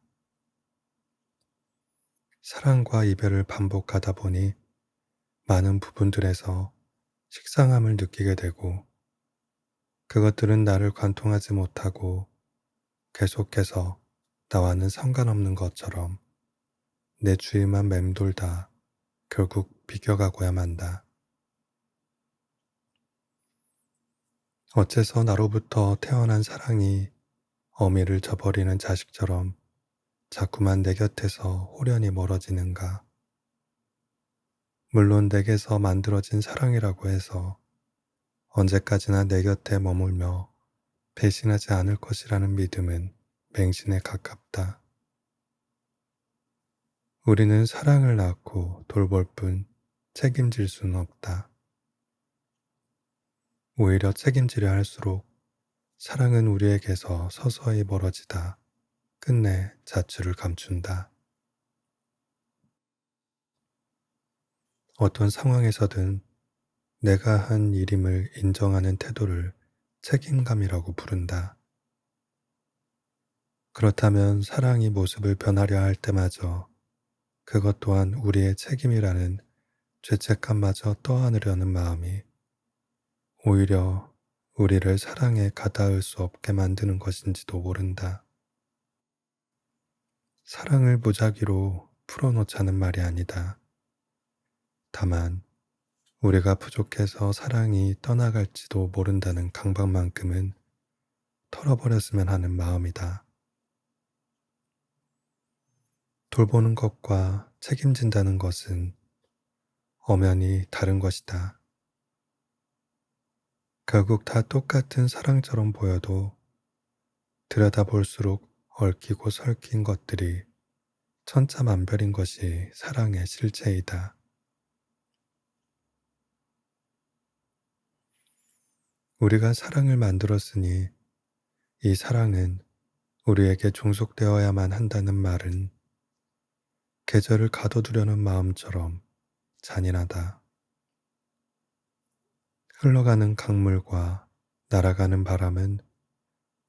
사랑과 이별을 반복하다 보니 많은 부분들에서 식상함을 느끼게 되고 그것들은 나를 관통하지 못하고 계속해서 나와는 상관없는 것처럼 내 주위만 맴돌다 결국 비껴가고야 만다. 어째서 나로부터 태어난 사랑이 어미를 저버리는 자식처럼 자꾸만 내 곁에서 호련히 멀어지는가. 물론 내게서 만들어진 사랑이라고 해서 언제까지나 내 곁에 머물며 배신하지 않을 것이라는 믿음은 맹신에 가깝다. 우리는 사랑을 낳고 돌볼 뿐 책임질 수는 없다. 오히려 책임지려 할수록 사랑은 우리에게서 서서히 멀어지다 끝내 자취를 감춘다. 어떤 상황에서든 내가 한 일임을 인정하는 태도를 책임감이라고 부른다. 그렇다면 사랑이 모습을 변하려 할 때마저 그것 또한 우리의 책임이라는 죄책감마저 떠안으려는 마음이 오히려 우리를 사랑에 가닿을 수 없게 만드는 것인지도 모른다. 사랑을 무작위로 풀어놓자는 말이 아니다. 다만 우리가 부족해서 사랑이 떠나갈지도 모른다는 강박만큼은 털어버렸으면 하는 마음이다. 돌보는 것과 책임진다는 것은 엄연히 다른 것이다. 결국 다 똑같은 사랑처럼 보여도 들여다볼수록 얽히고 설킨 것들이 천차만별인 것이 사랑의 실체이다. 우리가 사랑을 만들었으니 이 사랑은 우리에게 종속되어야만 한다는 말은 계절을 가둬두려는 마음처럼 잔인하다. 흘러가는 강물과 날아가는 바람은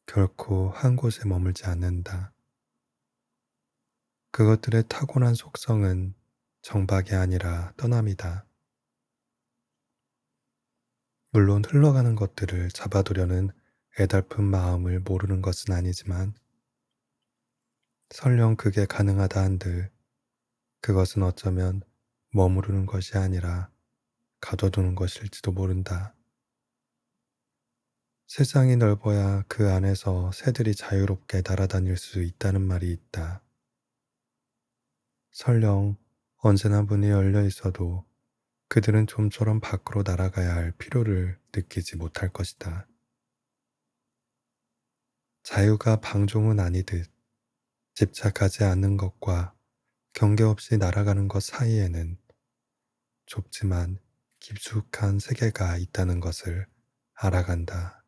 결코 한 곳에 머물지 않는다. 그것들의 타고난 속성은 정박이 아니라 떠남이다. 물론 흘러가는 것들을 잡아두려는 애달픈 마음을 모르는 것은 아니지만 설령 그게 가능하다 한들 그것은 어쩌면 머무르는 것이 아니라 가둬두는 것일지도 모른다. 세상이 넓어야 그 안에서 새들이 자유롭게 날아다닐 수 있다는 말이 있다. 설령 언제나 문이 열려 있어도 그들은 좀처럼 밖으로 날아가야 할 필요를 느끼지 못할 것이다. 자유가 방종은 아니듯 집착하지 않는 것과 경계 없이 날아가는 것 사이에는 좁지만 깊숙한 세계가 있다는 것을 알아간다.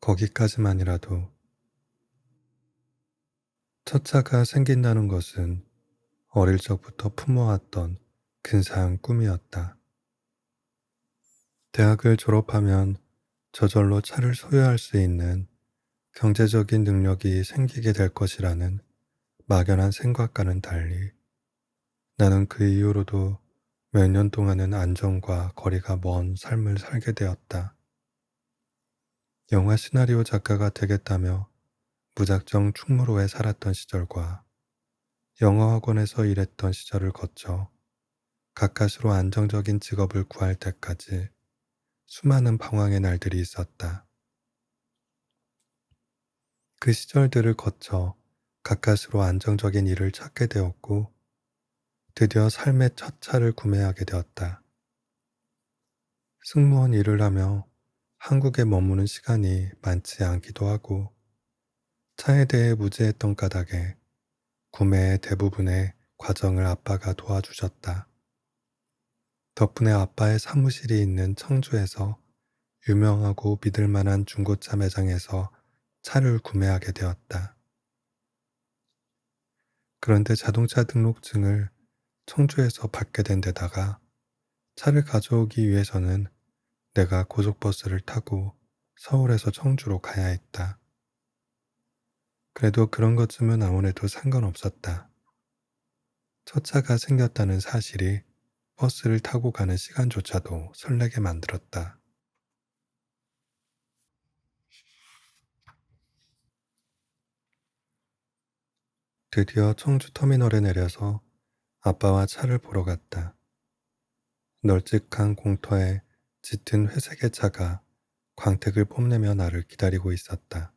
거기까지만이라도 첫 차가 생긴다는 것은 어릴 적부터 품어왔던 근사한 꿈이었다. 대학을 졸업하면 저절로 차를 소유할 수 있는 경제적인 능력이 생기게 될 것이라는 막연한 생각과는 달리 나는 그 이후로도 몇 년 동안은 안정과 거리가 먼 삶을 살게 되었다. 영화 시나리오 작가가 되겠다며 무작정 충무로에 살았던 시절과 영어학원에서 일했던 시절을 거쳐 가까스로 안정적인 직업을 구할 때까지 수많은 방황의 날들이 있었다. 그 시절들을 거쳐 가까스로 안정적인 일을 찾게 되었고 드디어 삶의 첫 차를 구매하게 되었다. 승무원 일을 하며 한국에 머무는 시간이 많지 않기도 하고 차에 대해 무지했던 까닭에 구매의 대부분의 과정을 아빠가 도와주셨다. 덕분에 아빠의 사무실이 있는 청주에서 유명하고 믿을 만한 중고차 매장에서 차를 구매하게 되었다. 그런데 자동차 등록증을 청주에서 받게 된 데다가 차를 가져오기 위해서는 내가 고속버스를 타고 서울에서 청주로 가야 했다. 그래도 그런 것쯤은 아무래도 상관없었다. 첫 차가 생겼다는 사실이 버스를 타고 가는 시간조차도 설레게 만들었다. 드디어 청주 터미널에 내려서 아빠와 차를 보러 갔다. 널찍한 공터에 짙은 회색의 차가 광택을 뽐내며 나를 기다리고 있었다.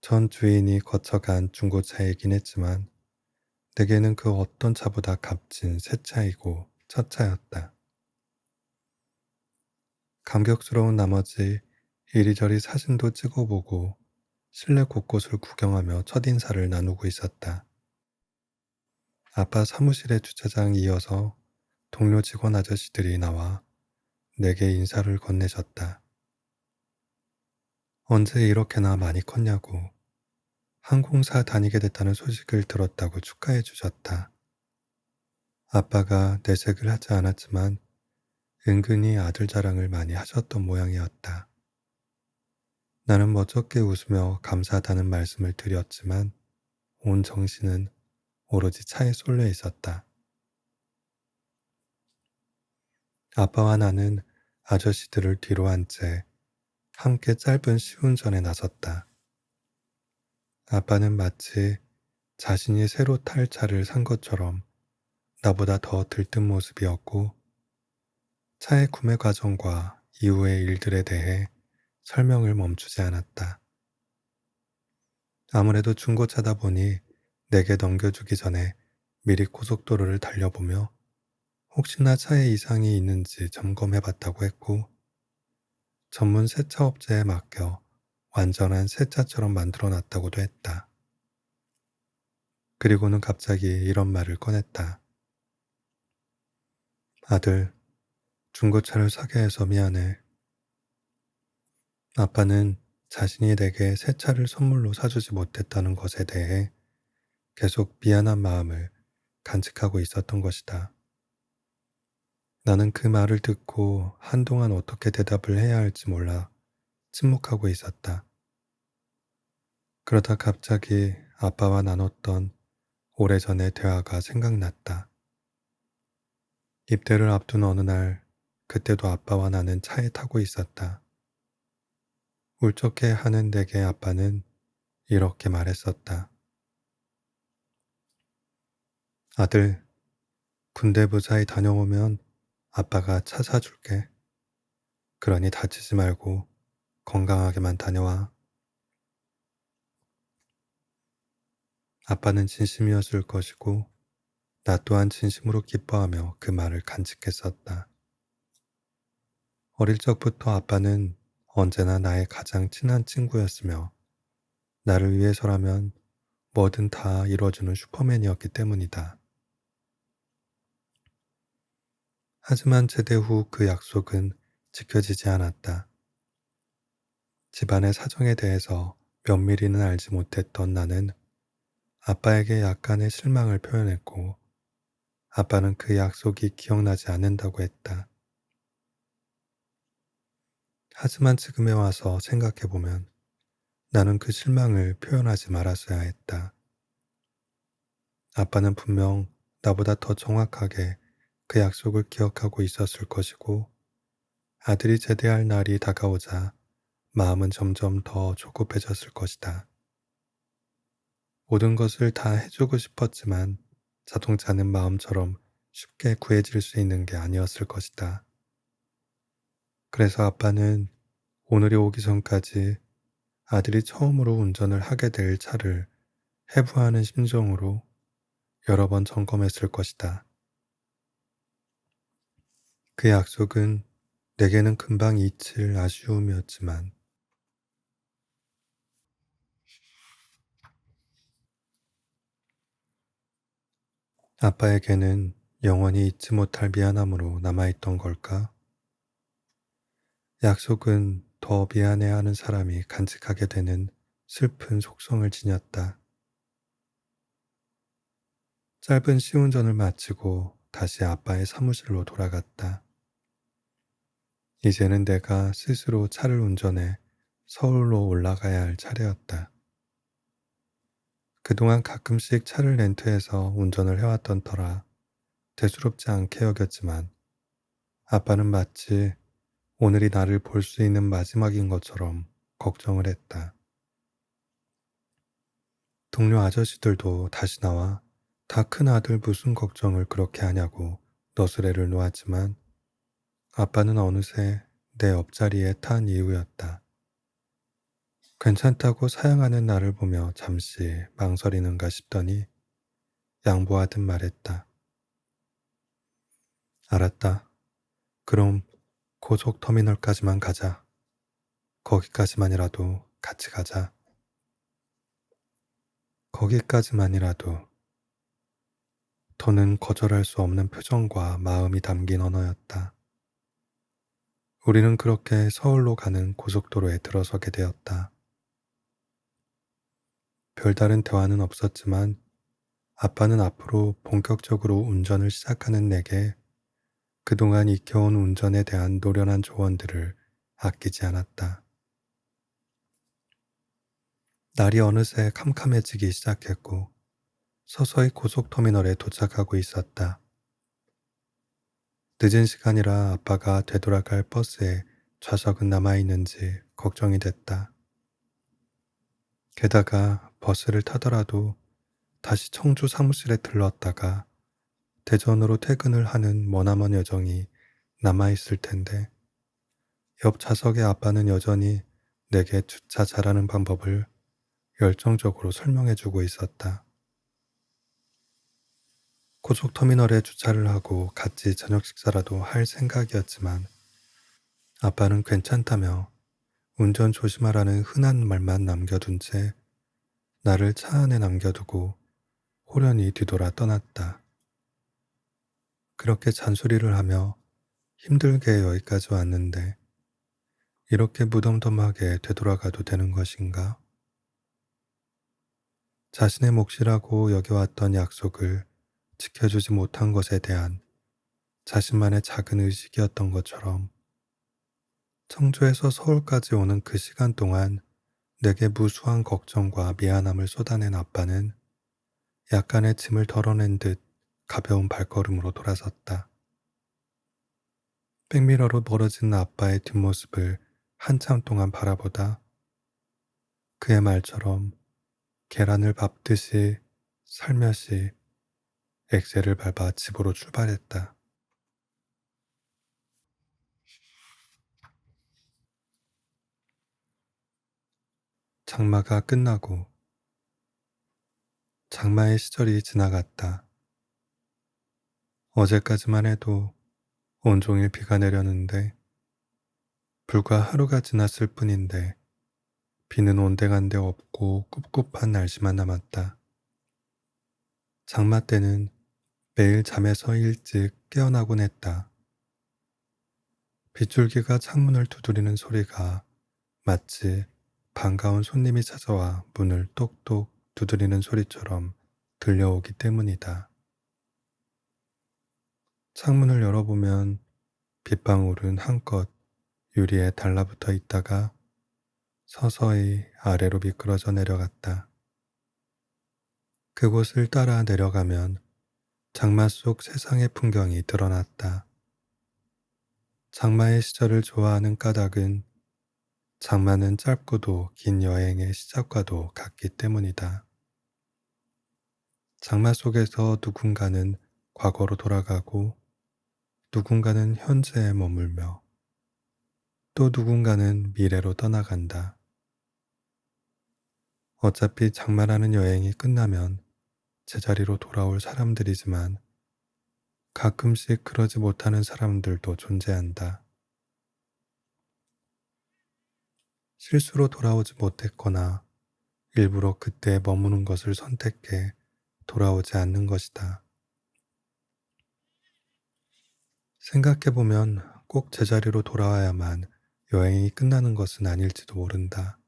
전 주인이 거쳐간 중고차이긴 했지만 내게는 그 어떤 차보다 값진 새 차이고 첫 차였다. 감격스러운 나머지 이리저리 사진도 찍어보고 실내 곳곳을 구경하며 첫인사를 나누고 있었다. 아빠 사무실의 주차장 이어서 동료 직원 아저씨들이 나와 내게 인사를 건네줬다. 언제 이렇게나 많이 컸냐고 항공사 다니게 됐다는 소식을 들었다고 축하해 주셨다. 아빠가 내색을 하지 않았지만 은근히 아들 자랑을 많이 하셨던 모양이었다. 나는 멋쩍게 웃으며 감사하다는 말씀을 드렸지만 온 정신은 오로지 차에 쏠려 있었다. 아빠와 나는 아저씨들을 뒤로 한 채 함께 짧은 시운전에 나섰다. 아빠는 마치 자신이 새로 탈 차를 산 것처럼 나보다 더 들뜬 모습이었고 차의 구매 과정과 이후의 일들에 대해 설명을 멈추지 않았다. 아무래도 중고차다 보니 내게 넘겨주기 전에 미리 고속도로를 달려보며 혹시나 차에 이상이 있는지 점검해봤다고 했고 전문 세차 업체에 맡겨 완전한 새 차처럼 만들어놨다고도 했다. 그리고는 갑자기 이런 말을 꺼냈다. 아들, 중고차를 사게 해서 미안해. 아빠는 자신이 내게 새 차를 선물로 사주지 못했다는 것에 대해 계속 미안한 마음을 간직하고 있었던 것이다. 나는 그 말을 듣고 한동안 어떻게 대답을 해야 할지 몰라 침묵하고 있었다. 그러다 갑자기 아빠와 나눴던 오래전의 대화가 생각났다. 입대를 앞둔 어느 날, 그때도 아빠와 나는 차에 타고 있었다. 울적해 하는 내게 아빠는 이렇게 말했었다. 아들, 군대 무사히 다녀오면 아빠가 차 사줄게. 그러니 다치지 말고 건강하게만 다녀와. 아빠는 진심이었을 것이고 나 또한 진심으로 기뻐하며 그 말을 간직했었다. 어릴 적부터 아빠는 언제나 나의 가장 친한 친구였으며 나를 위해서라면 뭐든 다 이뤄주는 슈퍼맨이었기 때문이다. 하지만 제대 후 그 약속은 지켜지지 않았다. 집안의 사정에 대해서 면밀히는 알지 못했던 나는 아빠에게 약간의 실망을 표현했고 아빠는 그 약속이 기억나지 않는다고 했다. 하지만 지금에 와서 생각해보면 나는 그 실망을 표현하지 말았어야 했다. 아빠는 분명 나보다 더 정확하게 그 약속을 기억하고 있었을 것이고 아들이 제대할 날이 다가오자 마음은 점점 더 조급해졌을 것이다. 모든 것을 다 해주고 싶었지만 자동차는 마음처럼 쉽게 구해질 수 있는 게 아니었을 것이다. 그래서 아빠는 오늘이 오기 전까지 아들이 처음으로 운전을 하게 될 차를 해부하는 심정으로 여러 번 점검했을 것이다. 그 약속은 내게는 금방 잊힐 아쉬움이었지만 아빠에게는 영원히 잊지 못할 미안함으로 남아있던 걸까? 약속은 더 미안해하는 사람이 간직하게 되는 슬픈 속성을 지녔다. 짧은 시운전을 마치고 다시 아빠의 사무실로 돌아갔다. 이제는 내가 스스로 차를 운전해 서울로 올라가야 할 차례였다. 그동안 가끔씩 차를 렌트해서 운전을 해왔던 터라 대수롭지 않게 여겼지만 아빠는 마치 오늘이 나를 볼 수 있는 마지막인 것처럼 걱정을 했다. 동료 아저씨들도 다시 나와 다 큰 아들 무슨 걱정을 그렇게 하냐고 너스레를 놓았지만 아빠는 어느새 내 옆자리에 탄 이유였다. 괜찮다고 사양하는 나를 보며 잠시 망설이는가 싶더니 양보하듯 말했다. 알았다. 그럼 고속터미널까지만 가자. 거기까지만이라도 같이 가자. 거기까지만이라도. 더는 거절할 수 없는 표정과 마음이 담긴 언어였다. 우리는 그렇게 서울로 가는 고속도로에 들어서게 되었다. 별다른 대화는 없었지만 아빠는 앞으로 본격적으로 운전을 시작하는 내게 그동안 익혀온 운전에 대한 노련한 조언들을 아끼지 않았다. 날이 어느새 캄캄해지기 시작했고 서서히 고속터미널에 도착하고 있었다. 늦은 시간이라 아빠가 되돌아갈 버스에 좌석은 남아있는지 걱정이 됐다. 게다가 버스를 타더라도 다시 청주 사무실에 들렀다가 대전으로 퇴근을 하는 머나먼 여정이 남아있을 텐데 옆 좌석의 아빠는 여전히 내게 주차 잘하는 방법을 열정적으로 설명해주고 있었다. 고속터미널에 주차를 하고 같이 저녁 식사라도 할 생각이었지만 아빠는 괜찮다며 운전 조심하라는 흔한 말만 남겨둔 채 나를 차 안에 남겨두고 호련히 뒤돌아 떠났다. 그렇게 잔소리를 하며 힘들게 여기까지 왔는데 이렇게 무덤덤하게 되돌아가도 되는 것인가? 자신의 몫이라고 여겨왔던 약속을 지켜주지 못한 것에 대한 자신만의 작은 의식이었던 것처럼 청주에서 서울까지 오는 그 시간 동안 내게 무수한 걱정과 미안함을 쏟아낸 아빠는 약간의 짐을 덜어낸 듯 가벼운 발걸음으로 돌아섰다. 백미러로 멀어지는 아빠의 뒷모습을 한참 동안 바라보다 그의 말처럼 계란을 밟듯이 살며시 엑셀을 밟아 집으로 출발했다. 장마가 끝나고 장마의 시절이 지나갔다. 어제까지만 해도 온종일 비가 내렸는데 불과 하루가 지났을 뿐인데 비는 온데간데 없고 꿉꿉한 날씨만 남았다. 장마 때는 매일 잠에서 일찍 깨어나곤 했다. 빗줄기가 창문을 두드리는 소리가 마치 반가운 손님이 찾아와 문을 똑똑 두드리는 소리처럼 들려오기 때문이다. 창문을 열어보면 빗방울은 한껏 유리에 달라붙어 있다가 서서히 아래로 미끄러져 내려갔다. 그곳을 따라 내려가면 장마 속 세상의 풍경이 드러났다. 장마의 시절을 좋아하는 까닭은 장마는 짧고도 긴 여행의 시작과도 같기 때문이다. 장마 속에서 누군가는 과거로 돌아가고 누군가는 현재에 머물며 또 누군가는 미래로 떠나간다. 어차피 장마라는 여행이 끝나면 제자리로 돌아올 사람들이지만 가끔씩 그러지 못하는 사람들도 존재한다. 실수로 돌아오지 못했거나 일부러 그때 머무는 것을 선택해 돌아오지 않는 것이다. 생각해보면 꼭 제자리로 돌아와야만 여행이 끝나는 것은 아닐지도 모른다.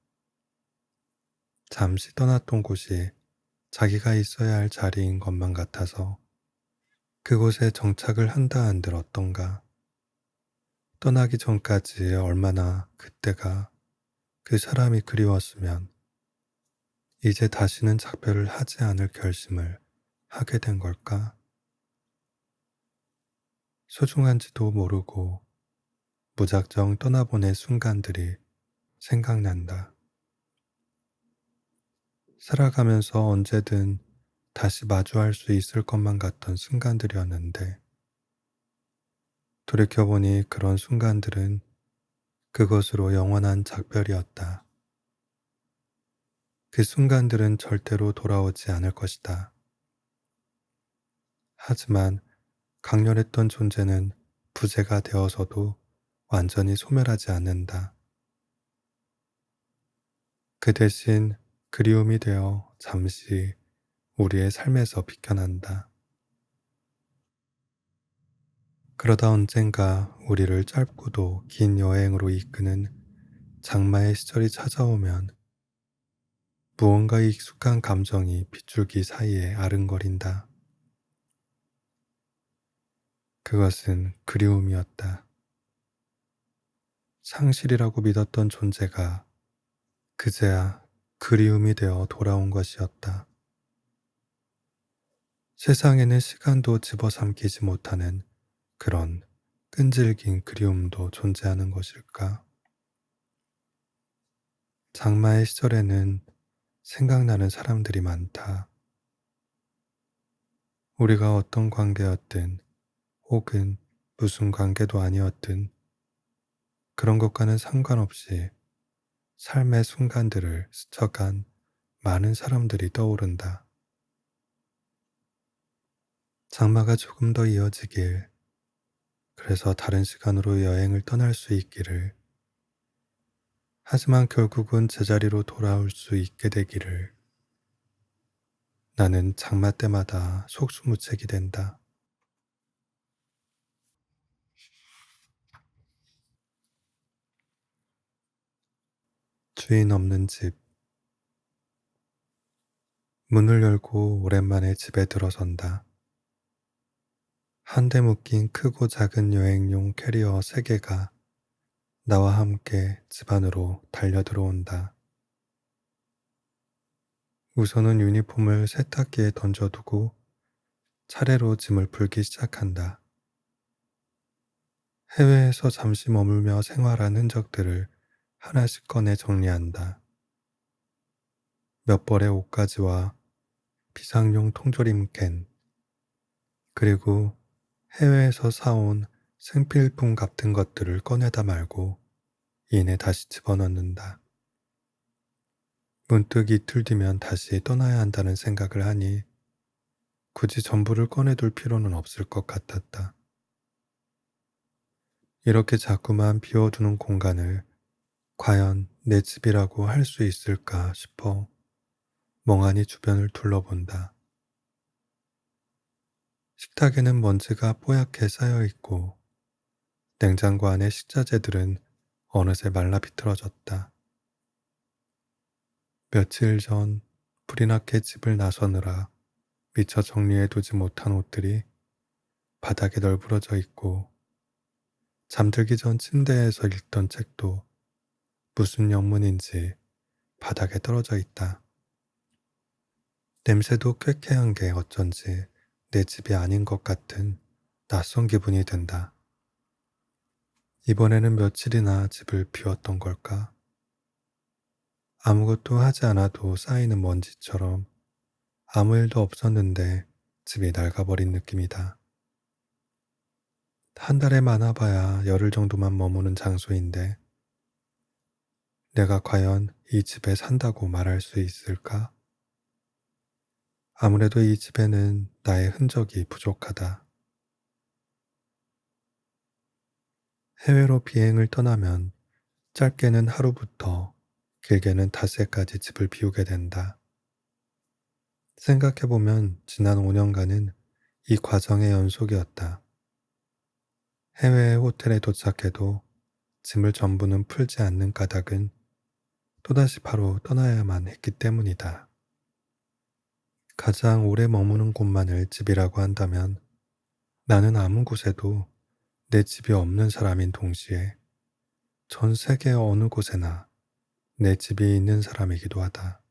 잠시 떠났던 곳이 자기가 있어야 할 자리인 것만 같아서 그곳에 정착을 한다 한들 어떤가. 떠나기 전까지 얼마나 그때가 그 사람이 그리웠으면 이제 다시는 작별을 하지 않을 결심을 하게 된 걸까? 소중한지도 모르고 무작정 떠나보낸 순간들이 생각난다. 살아가면서 언제든 다시 마주할 수 있을 것만 같던 순간들이었는데 돌이켜보니 그런 순간들은 그것으로 영원한 작별이었다. 그 순간들은 절대로 돌아오지 않을 것이다. 하지만 강렬했던 존재는 부재가 되어서도 완전히 소멸하지 않는다. 그 대신 그리움이 되어 잠시 우리의 삶에서 비켜난다. 그러다 언젠가 우리를 짧고도 긴 여행으로 이끄는 장마의 시절이 찾아오면 무언가 익숙한 감정이 빗줄기 사이에 아른거린다. 그것은 그리움이었다. 상실이라고 믿었던 존재가 그제야 그리움이 되어 돌아온 것이었다. 세상에는 시간도 집어삼키지 못하는 그런 끈질긴 그리움도 존재하는 것일까? 장마의 시절에는 생각나는 사람들이 많다. 우리가 어떤 관계였든 혹은 무슨 관계도 아니었든 그런 것과는 상관없이 삶의 순간들을 스쳐간 많은 사람들이 떠오른다. 장마가 조금 더 이어지길, 그래서 다른 시간으로 여행을 떠날 수 있기를, 하지만 결국은 제자리로 돌아올 수 있게 되기를, 나는 장마 때마다 속수무책이 된다. 주인 없는 집. 문을 열고 오랜만에 집에 들어선다. 한데 묶인 크고 작은 여행용 캐리어 3개가 나와 함께 집 안으로 달려 들어온다. 우선은 유니폼을 세탁기에 던져두고 차례로 짐을 풀기 시작한다. 해외에서 잠시 머물며 생활한 흔적들을 하나씩 꺼내 정리한다. 몇 벌의 옷가지와 비상용 통조림 캔, 그리고 해외에서 사온 생필품 같은 것들을 꺼내다 말고 이내 다시 집어넣는다. 문득 이틀 뒤면 다시 떠나야 한다는 생각을 하니 굳이 전부를 꺼내둘 필요는 없을 것 같았다. 이렇게 자꾸만 비워두는 공간을 과연 내 집이라고 할 수 있을까 싶어 멍하니 주변을 둘러본다. 식탁에는 먼지가 뽀얗게 쌓여 있고 냉장고 안의 식자재들은 어느새 말라 비틀어졌다. 며칠 전 불이 나게 집을 나서느라 미처 정리해두지 못한 옷들이 바닥에 널브러져 있고 잠들기 전 침대에서 읽던 책도 무슨 영문인지 바닥에 떨어져 있다. 냄새도 쾌쾌한 게 어쩐지 내 집이 아닌 것 같은 낯선 기분이 든다. 이번에는 며칠이나 집을 비웠던 걸까? 아무것도 하지 않아도 쌓이는 먼지처럼 아무 일도 없었는데 집이 낡아버린 느낌이다. 한 달에 많아봐야 열흘 정도만 머무는 장소인데 내가 과연 이 집에 산다고 말할 수 있을까? 아무래도 이 집에는 나의 흔적이 부족하다. 해외로 비행을 떠나면 짧게는 하루부터 길게는 닷새까지 집을 비우게 된다. 생각해보면 지난 5년간은 이 과정의 연속이었다. 해외의 호텔에 도착해도 짐을 전부는 풀지 않는 까닭은 또다시 바로 떠나야만 했기 때문이다. 가장 오래 머무는 곳만을 집이라고 한다면 나는 아무 곳에도 내 집이 없는 사람인 동시에 전 세계 어느 곳에나 내 집이 있는 사람이기도 하다.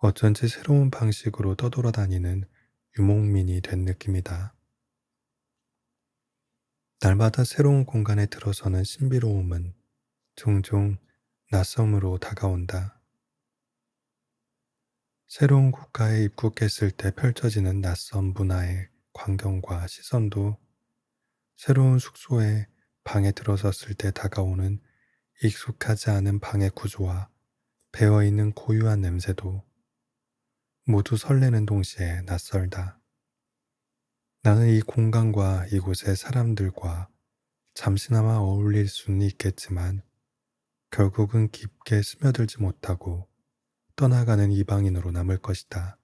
어쩐지 새로운 방식으로 떠돌아다니는 유목민이 된 느낌이다. 날마다 새로운 공간에 들어서는 신비로움은 종종 낯섦으로 다가온다. 새로운 국가에 입국했을 때 펼쳐지는 낯선 문화의 광경과 시선도 새로운 숙소에 방에 들어섰을 때 다가오는 익숙하지 않은 방의 구조와 배어있는 고유한 냄새도 모두 설레는 동시에 낯설다. 나는 이 공간과 이곳의 사람들과 잠시나마 어울릴 수는 있겠지만 결국은 깊게 스며들지 못하고 떠나가는 이방인으로 남을 것이다.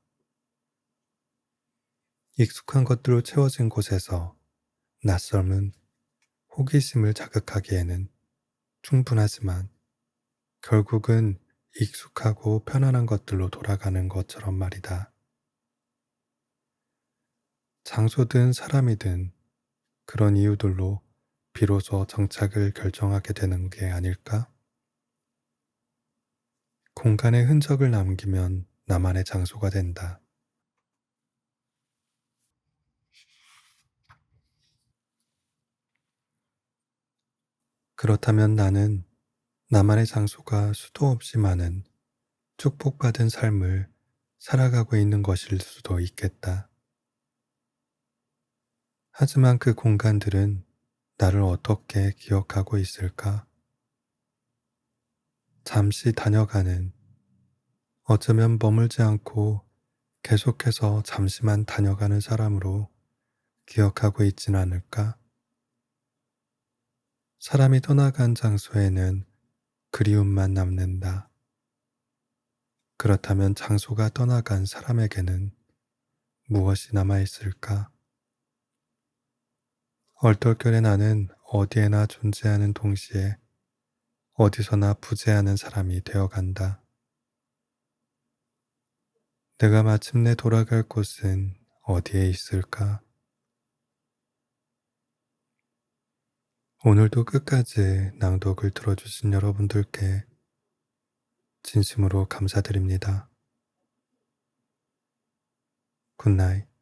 익숙한 것들로 채워진 곳에서 낯설은 호기심을 자극하기에는 충분하지만 결국은 익숙하고 편안한 것들로 돌아가는 것처럼 말이다. 장소든 사람이든 그런 이유들로 비로소 정착을 결정하게 되는 게 아닐까? 공간의 흔적을 남기면 나만의 장소가 된다. 그렇다면 나는 나만의 장소가 수도 없이 많은 축복받은 삶을 살아가고 있는 것일 수도 있겠다. 하지만 그 공간들은 나를 어떻게 기억하고 있을까? 잠시 다녀가는, 어쩌면 머물지 않고 계속해서 잠시만 다녀가는 사람으로 기억하고 있진 않을까? 사람이 떠나간 장소에는 그리움만 남는다. 그렇다면 장소가 떠나간 사람에게는 무엇이 남아있을까? 얼떨결에 나는 어디에나 존재하는 동시에 어디서나 부재하는 사람이 되어간다. 내가 마침내 돌아갈 곳은 어디에 있을까? 오늘도 끝까지 낭독을 들어주신 여러분들께 진심으로 감사드립니다. 굿나잇.